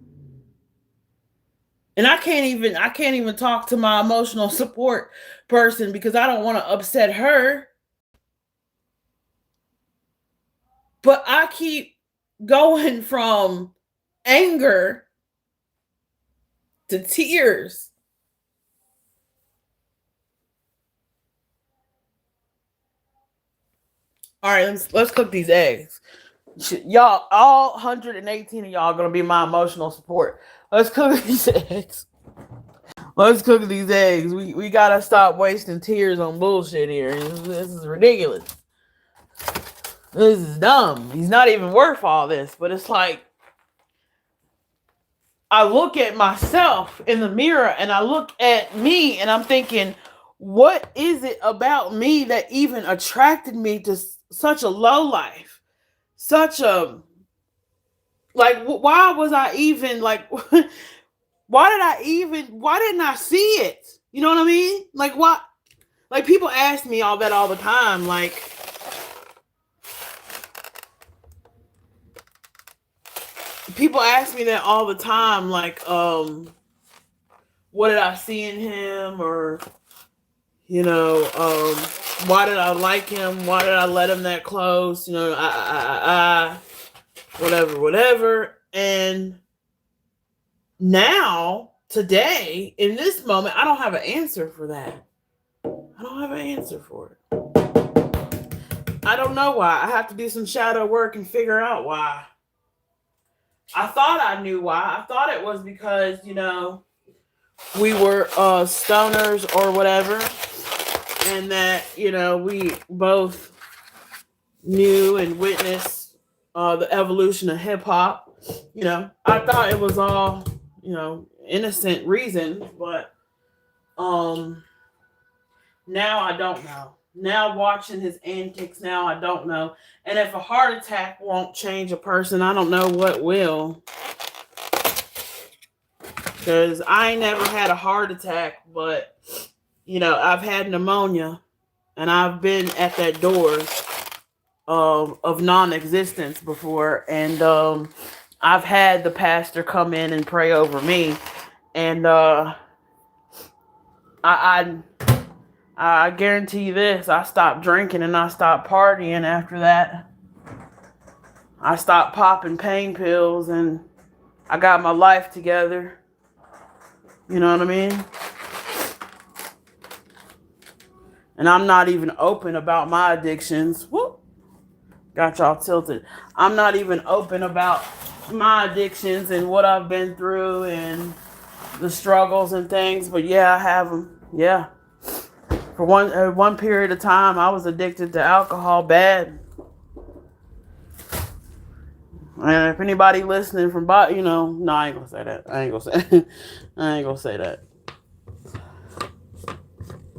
and I can't even talk to my emotional support person because I don't want to upset her. But I keep going from anger to tears. All right, let's cook these eggs. Y'all, all 118 of y'all gonna be my emotional support. Let's cook these eggs. Let's cook these eggs. We gotta stop wasting tears on bullshit here. This is ridiculous. This is dumb. He's not even worth all this. But it's like, I look at myself in the mirror and I look at me and I'm thinking, what is it about me that even attracted me to such a low life? Such a, like, why was I even, like, why didn't I see it? You know what I mean? Like, what? Like, people ask me all that all the time. Like, people ask me that all the time. Like, what did I see in him? Or, why did I like him? Why did I let him that close? Whatever. And now, today, in this moment, I don't have an answer for that. I don't have an answer for it. I don't know why. I have to do some shadow work and figure out why. I thought I knew why. I thought it was because, we were stoners or whatever. And that, we both knew and witnessed the evolution of hip hop. I thought it was all, innocent reasons, but now I don't know. Now watching his antics, now I don't know. And if a heart attack won't change a person, I don't know what will. Because I ain't never had a heart attack, but, I've had pneumonia. And I've been at that door of non-existence before. And I've had the pastor come in and pray over me. And I guarantee you this, I stopped drinking and I stopped partying after that. I stopped popping pain pills and I got my life together. You know what I mean? And I'm not even open about my addictions. Whoop. Got y'all tilted. I'm not even open about my addictions and what I've been through and the struggles and things. But yeah, I have them. Yeah. For one period of time, I was addicted to alcohol bad. And if anybody listening from, no, I ain't gonna say that. I ain't gonna say that.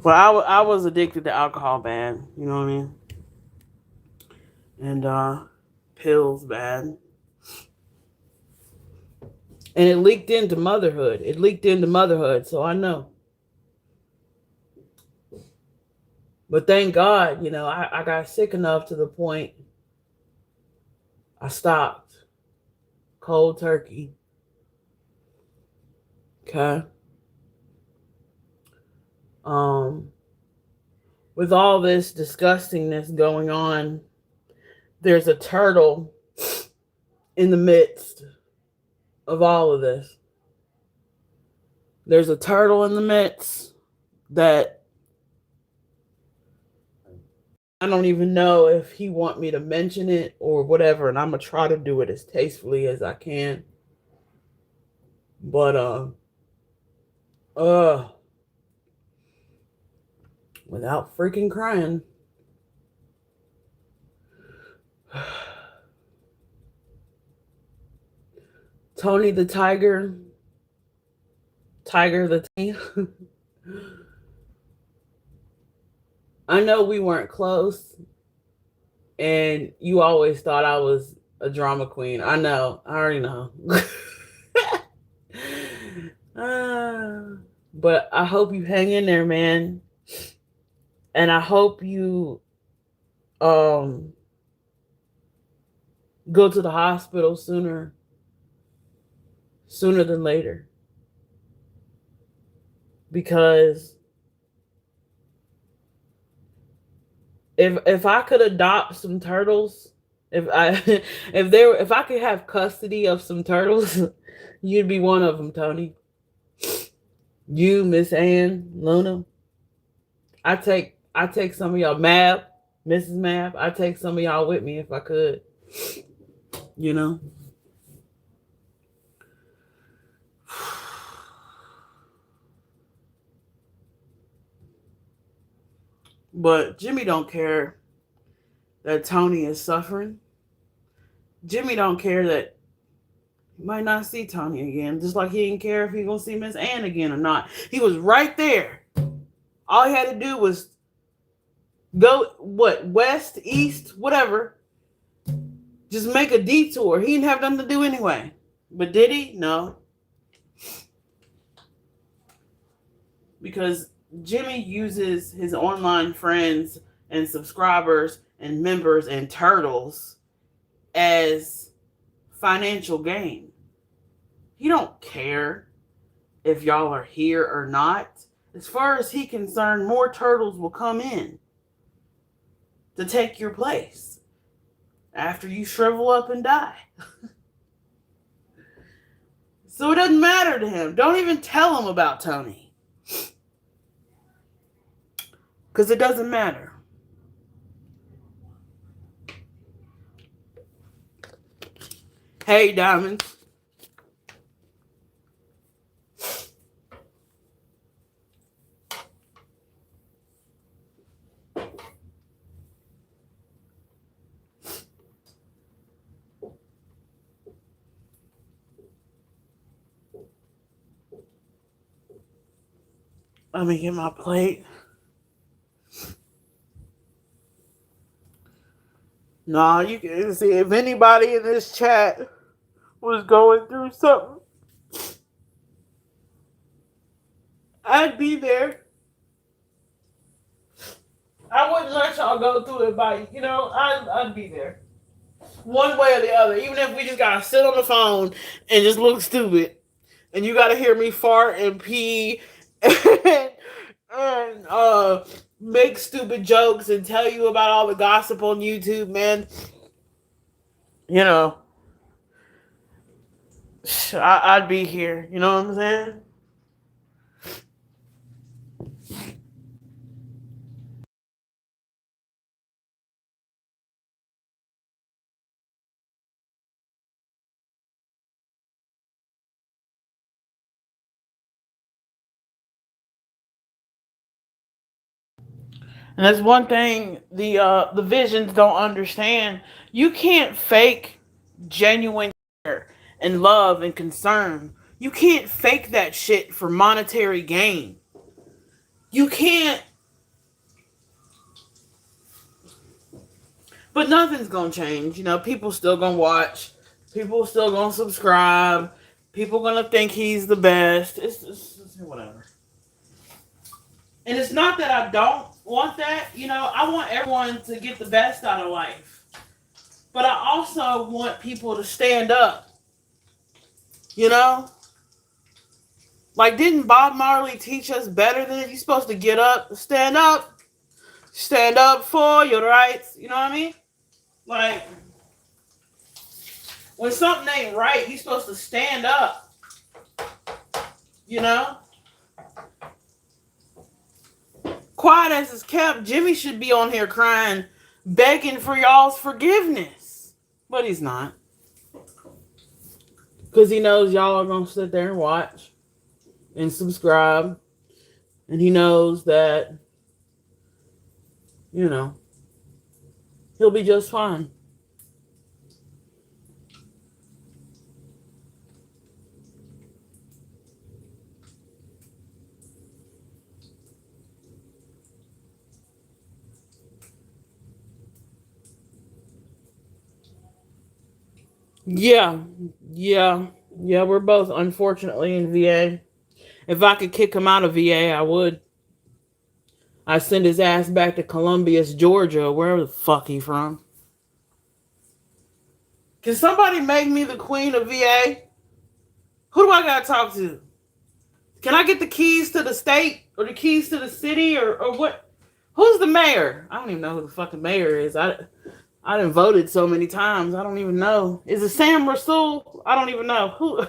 But I was addicted to alcohol bad. You know what I mean? And pills bad. And it leaked into motherhood. So I know. But thank God, I got sick enough to the point I stopped. Cold turkey. Okay. With all this disgustingness going on, there's a turtle in the midst of all of this. There's a turtle in the midst that I don't even know if he want me to mention it or whatever, and I'm gonna try to do it as tastefully as I can. But uh, without freaking crying. Tony the Tiger, Tiger the T. I know we weren't close, and you always thought I was a drama queen. I know, I already know. But I hope you hang in there, man, and I hope you um go to the hospital sooner than later, because if I could adopt some turtles, if I if I could have custody of some turtles, you'd be one of them, Tony. You, Miss Ann, Luna. I take some of y'all, Mab, Mrs. Mab. I take some of y'all with me if I could. You know. But Jimmy don't care that Tony is suffering. Jimmy don't care that he might not see Tony again. Just like he didn't care if he gonna see Miss Ann again or not. He was right there. All he had to do was go west, east, whatever. Just make a detour. He didn't have nothing to do anyway. But did he? No. Because Jimmy uses his online friends and subscribers and members and turtles as financial gain. He don't care if y'all are here or not. As far as he's concerned, more turtles will come in to take your place after you shrivel up and die. So it doesn't matter to him. Don't even tell him about Tony. Because it doesn't matter. Hey, Diamonds. Let me get my plate. Nah, you can see if anybody in this chat was going through something, I'd be there. I wouldn't let y'all go through it by, I'd be there. One way or the other. Even if we just gotta sit on the phone and just look stupid. And you gotta hear me fart and pee and make stupid jokes and tell you about all the gossip on YouTube, man. You know, I'd be here. You know what I'm saying? And that's one thing the visions don't understand. You can't fake genuine care and love and concern. You can't fake that shit for monetary gain. You can't. But nothing's gonna change. People still gonna watch. People still gonna subscribe. People gonna think he's the best. It's whatever. And it's not that I don't want that. I want everyone to get the best out of life. But I also want people to stand up. You know? Like, didn't Bob Marley teach us better than you're supposed to get up, stand up for your rights? You know what I mean? Like, when something ain't right, you're supposed to stand up. You know? Quiet as it's kept, Jimmy should be on here crying begging for y'all's forgiveness. But he's not. Because he knows y'all are going to sit there and watch and subscribe. And he knows that, you know, he'll be just fine. Yeah, we're both unfortunately in VA. If I could kick him out of VA, I would. I'd send his ass back to Columbus, Georgia, wherever the fuck he from. Can somebody make me the queen of VA? Who do I gotta talk to? Can I get the keys to the state or the keys to the city or what? Who's the mayor? I don't even know who the fucking mayor is. I done voted so many times. I don't even know. Is it Sam Rasul? I don't even know who.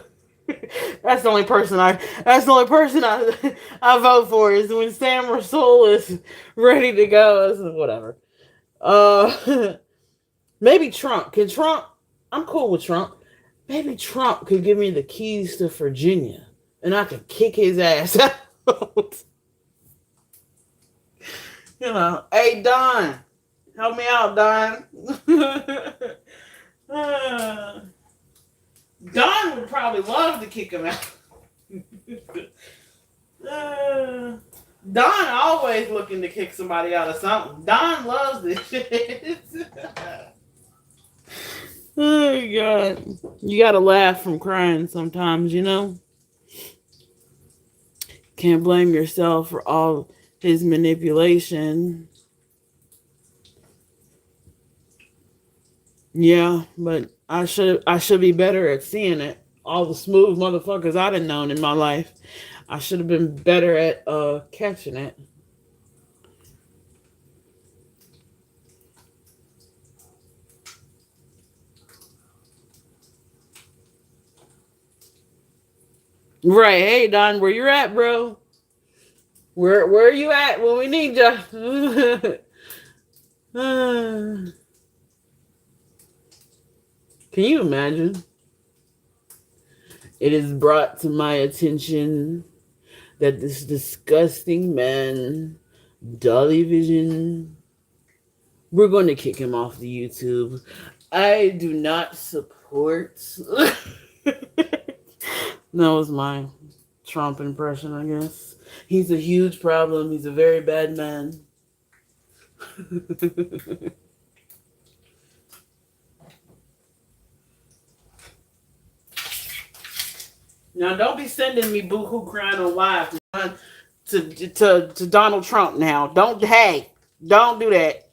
That's the only person I vote for is when Sam Rasul is ready to go. So whatever. Maybe Trump. Can Trump? I'm cool with Trump. Maybe Trump could give me the keys to Virginia, and I could kick his ass out. You know, hey Don, help me out, Don. Don would probably love to kick him out. Don always looking to kick somebody out of something. Don loves this shit. Oh God, you gotta laugh from crying sometimes, you know. Can't blame yourself for all his manipulation. Yeah, but I should be better at seeing it. All the smooth motherfuckers I done known in my life, I should have been better at catching it. Right, hey Don, where you at, bro? Where are you at when we need you? Can you imagine? It is brought to my attention that this disgusting man, Dolly Vision, we're going to kick him off the YouTube. I do not support. That was my Trump impression, I guess. He's a huge problem. He's a very bad man. Now, don't be sending me boohoo crying on live to Donald Trump now. Don't do that.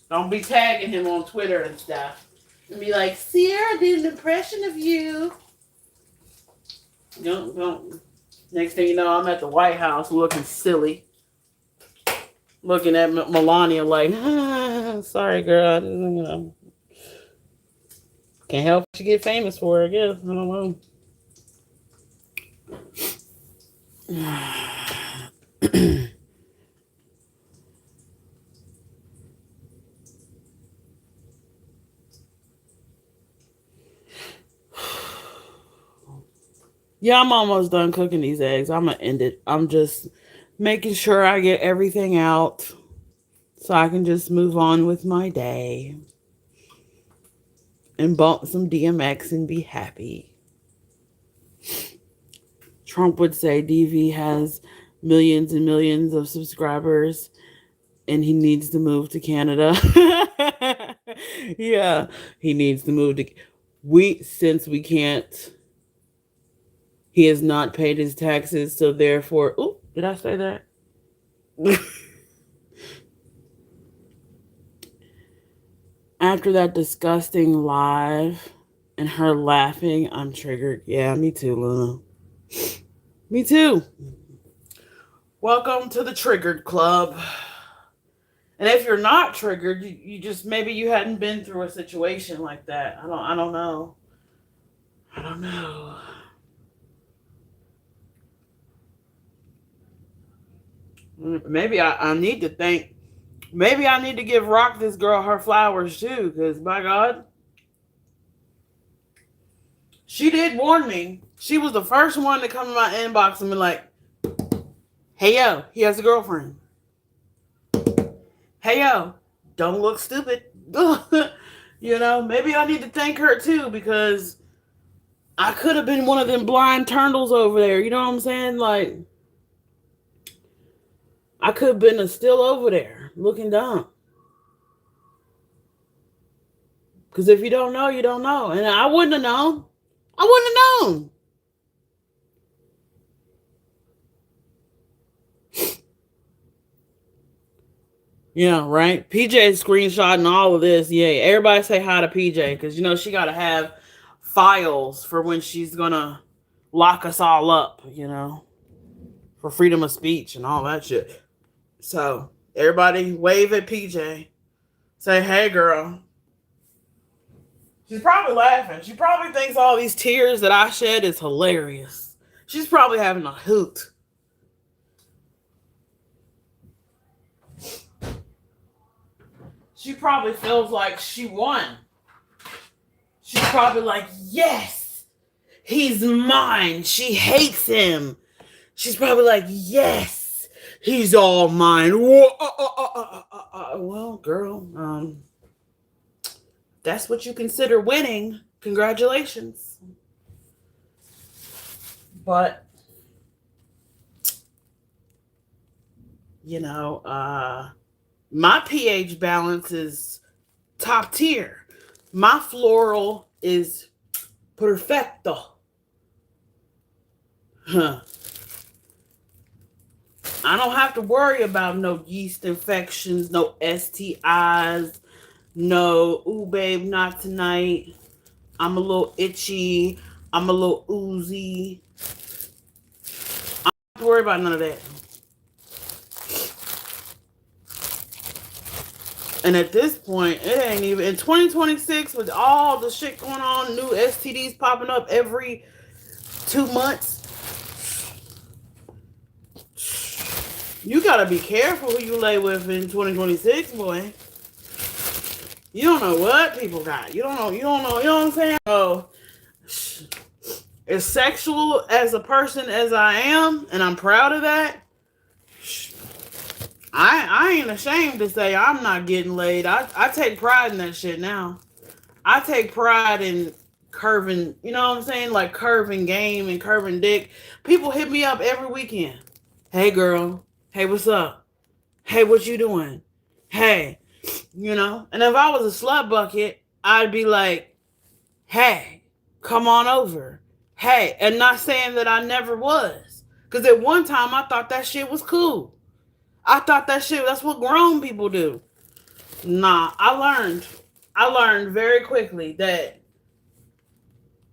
Don't be tagging him on Twitter and stuff. And be like, Sierra did an impression of you. Don't. Next thing you know, I'm at the White House looking silly. Looking at Melania like, sorry, girl. You know, can't help what you get famous for, I guess. I don't know. Yeah, I'm almost done cooking these eggs. I'm going to end it. I'm just making sure I get everything out so I can just move on with my day and bump some DMX and be happy. Trump would say DV has millions and millions of subscribers and he needs to move to Canada. Yeah, he needs to move to... Since we can't... He has not paid his taxes, so therefore... Oh, did I say that? After that disgusting live and her laughing, I'm triggered. Yeah, me too, Luna. Me too. Welcome to the Triggered Club. And if you're not triggered, you just... Maybe you hadn't been through a situation like that. I don't know. I don't know. Maybe I need to thank Maybe I need to give Rock this girl her flowers too, because by God, she did warn me. She was the first one to come in my inbox and be like, hey yo, he has a girlfriend. Hey yo, don't look stupid. Maybe I need to thank her too, because I could have been one of them blind turtles over there. You know what I'm saying? Like, I could have been still over there looking dumb. Because if you don't know, you don't know. And I wouldn't have known. I wouldn't have known. Yeah, right? PJ screenshotting all of this. Yeah, everybody say hi to PJ, because, she got to have files for when she's going to lock us all up, for freedom of speech and all that shit. So, everybody wave at PJ. Say, hey, girl. She's probably laughing. She probably thinks all these tears that I shed is hilarious. She's probably having a hoot. She probably feels like she won. She's probably like, yes, he's mine. She hates him. She's probably like, yes, he's all mine. Well, girl, that's what you consider winning. Congratulations. But, my pH balance is top tier. My floral is perfecto. I don't have to worry about no yeast infections, no STIs, no, ooh, babe, not tonight. I'm a little itchy. I'm a little oozy. I don't have to worry about none of that. And at this point, it ain't even in 2026 with all the shit going on, new STDs popping up every 2 months. You gotta be careful who you lay with in 2026, boy. You don't know what people got. You don't know, you know what I'm saying? Oh, as sexual as a person as I am, and I'm proud of that, I ain't ashamed to say I'm not getting laid. I take pride in that shit now. I take pride in curving, you know what I'm saying? Like curving game and curving dick. People hit me up every weekend. Hey, girl. Hey, what's up? Hey, what you doing? Hey, And if I was a slut bucket, I'd be like, hey, come on over. Hey, and not saying that I never was. Because at one time, I thought that shit was cool. I thought that's what grown people do. Nah, I learned very quickly that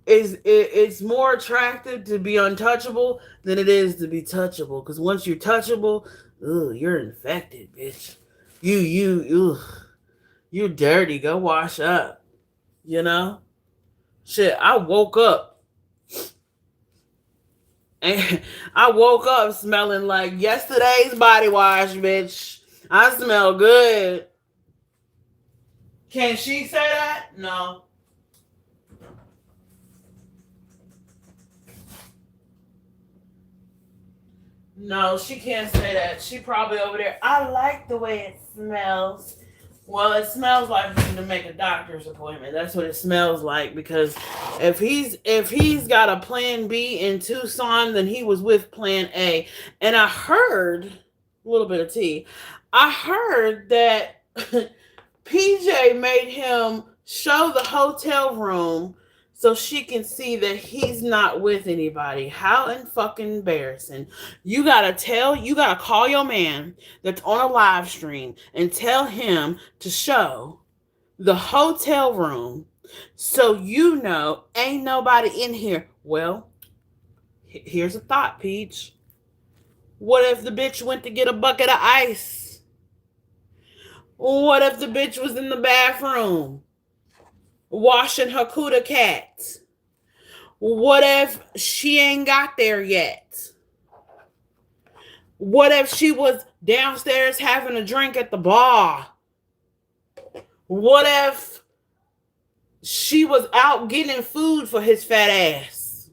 it's more attractive to be untouchable than it is to be touchable. Because once you're touchable, you're infected, bitch. You're dirty. Go wash up. Shit, I woke up. And I woke up smelling like yesterday's body wash, bitch. I smell good. Can she say that? No. No, she can't say that. She probably over there. I like the way it smells. Well, it smells like you need to make a doctor's appointment. That's what it smells like, because if he's got a plan B in Tucson, then he was with plan A. And I heard a little bit of tea. I heard that PJ made him show the hotel room so she can see that he's not with anybody. How fucking embarrassing. You gotta call your man that's on a live stream and tell him to show the hotel room so ain't nobody in here. Well, here's a thought, Peach. What if the bitch went to get a bucket of ice? What if the bitch was in the bathroom washing her cuda cat? What if she ain't got there yet? What if she was downstairs having a drink at the bar? What if she was out getting food for his fat ass?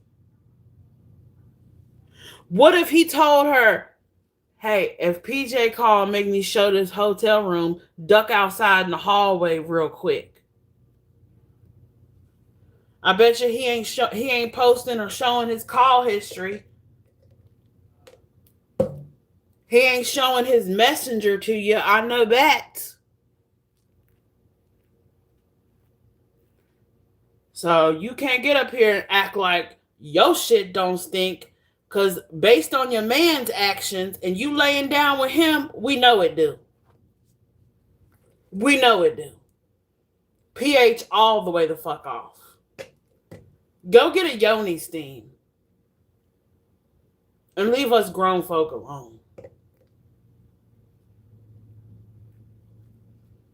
What if he told her, hey, if PJ call and make me show this hotel room, duck outside in the hallway real quick? I bet you he ain't posting or showing his call history. He ain't showing his messenger to you. I know that. So you can't get up here and act like your shit don't stink. Because based on your man's actions and you laying down with him, we know it do. We know it do. pH all the way the fuck off. Go get a yoni steam. And leave us grown folk alone.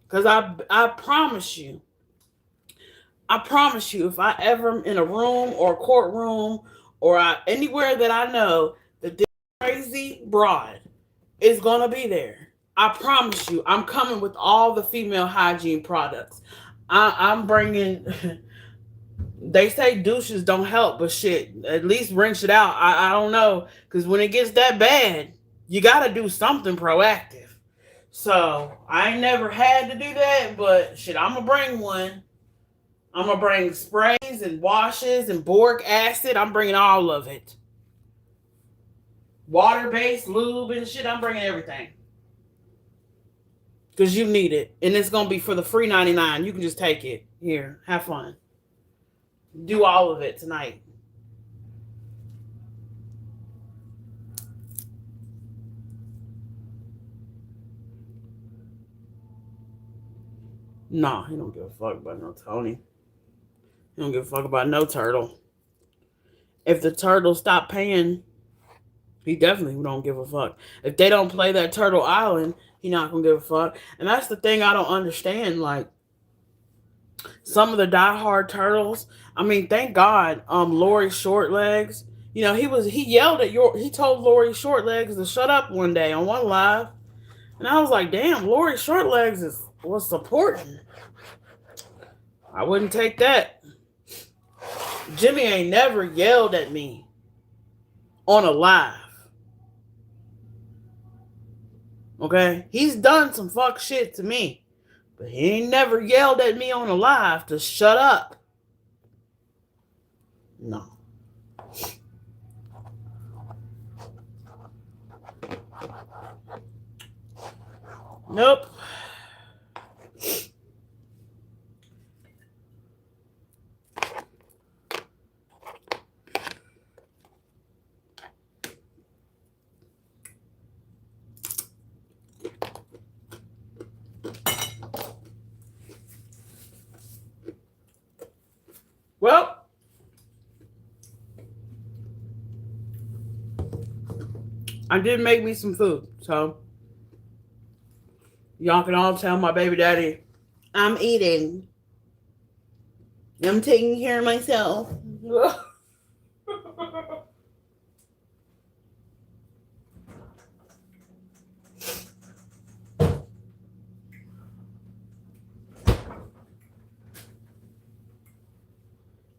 Because I promise you, if I ever am in a room or a courtroom or anywhere that I know that this crazy broad is going to be there, I promise you, I'm coming with all the female hygiene products. I'm bringing, they say douches don't help, but shit, at least rinse it out. I don't know, because when it gets that bad, you got to do something proactive. So I ain't never had to do that, but shit, I'm going to bring one. I'm going to bring sprays and washes and boric acid. I'm bringing all of it. Water-based lube and shit. I'm bringing everything. Because you need it. And it's going to be for the free 99. You can just take it. Here, have fun. Do all of it tonight. Nah, he don't give a fuck about no Tony. He don't give a fuck about no turtle. If the turtle stop paying, he definitely don't give a fuck. If they don't play that Turtle Island, he not gonna give a fuck. And that's the thing I don't understand. Like, some of the diehard turtles, I mean, thank God, Lori Shortlegs, you know, he yelled at he told Lori Shortlegs to shut up one day on one live. And I was like, damn, Lori Shortlegs was supporting. I wouldn't take that. Jimmy ain't never yelled at me on a live. Okay? He's done some fuck shit to me. But he ain't never yelled at me on a live to shut up. No. Nope. Well, I did make me some food, so y'all can all tell my baby daddy I'm eating. I'm taking care of myself.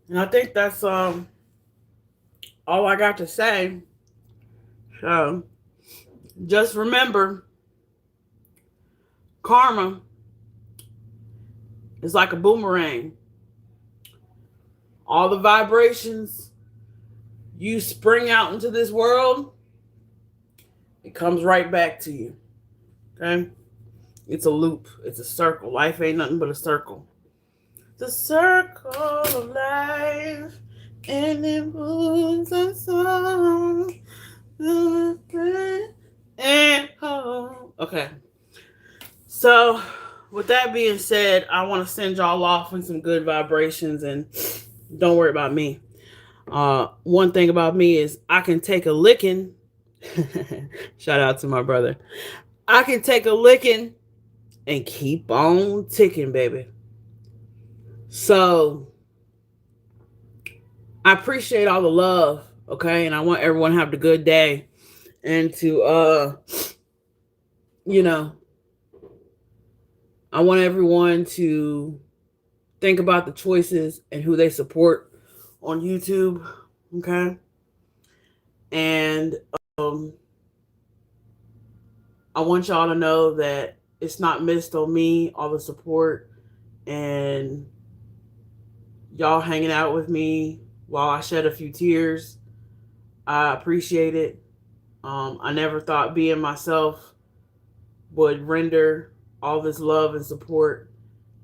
And I think that's all I got to say. So just remember, karma is like a boomerang. All the vibrations you spring out into this world, it comes right back to you. Okay? It's a loop. It's a circle. Life ain't nothing but a circle. The circle of life, and it moves us on. And home. Okay. So, with that being said, I want to send y'all off with some good vibrations, and don't worry about me. One thing about me is I can take a licking. Shout out to my brother. I can take a licking and keep on ticking, baby. So, I appreciate all the love, okay? And I want everyone to have a good day. And to you know, I want everyone to think about the choices and who they support on YouTube. Okay. And um I want y'all to know that it's not missed on me, all the support and y'all hanging out with me while I shed a few tears. I appreciate it. I never thought being myself would render all this love and support.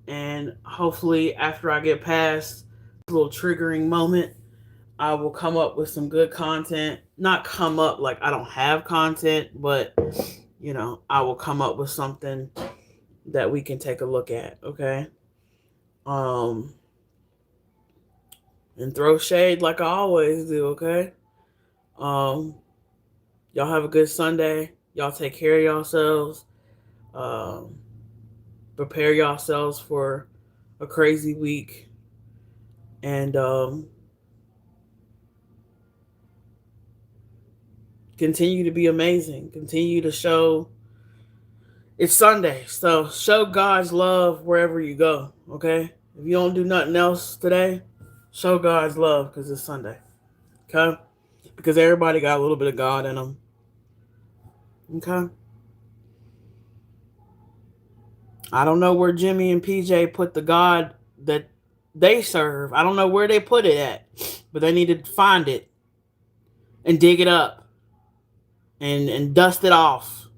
And hopefully, after I get past this little triggering moment, I will come up with some good content. Not come up like I don't have content, but I will come up with something that we can take a look at. Okay. Um, and throw shade like I always do. Okay. Um, y'all have a good Sunday. Y'all take care of yourselves. Um, prepare yourselves for a crazy week. And continue to be amazing. Continue to show. It's Sunday, so show God's love wherever you go, okay? If you don't do nothing else today, show God's love because it's Sunday, okay? Because everybody got a little bit of God in them, okay? I don't know where Jimmy and PJ put the God that they serve. I don't know where they put it at, but they need to find it and dig it up and dust it off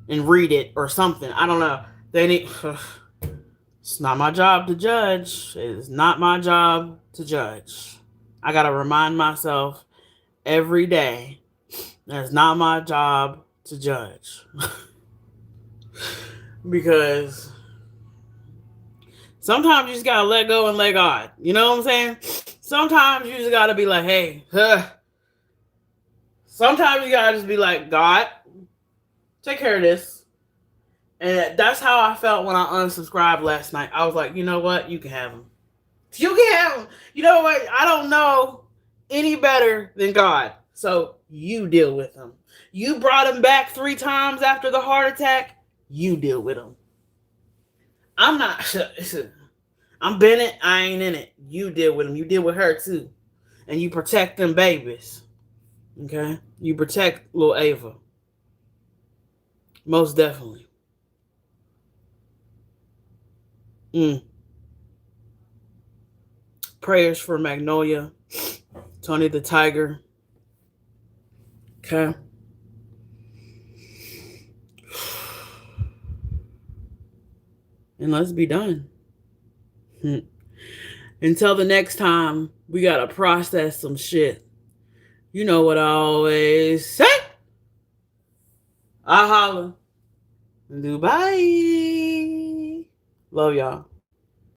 and read it or something. I don't know. They need... It's not my job to judge. It is not my job to judge. I got to remind myself every day that it's not my job to judge. Because sometimes you just got to let go and let God. You know what I'm saying? Sometimes you just got to be like, hey, sometimes you got to just be like, God, take care of this. And that's how I felt when I unsubscribed last night. I was like, you know what? You can have them. You can have them. You know what? I don't know any better than God. So you deal with them. You brought him back 3 times after the heart attack. You deal with him. I'm not. I'm Bennett. I ain't in it. You deal with him. You deal with her too. And you protect them babies. Okay? You protect little Ava. Most definitely. Prayers for Magnolia, Tony the Tiger. Okay. And let's be done. Until the next time, we gotta process some shit. You know what I always say. I holla. Dubai. Love y'all.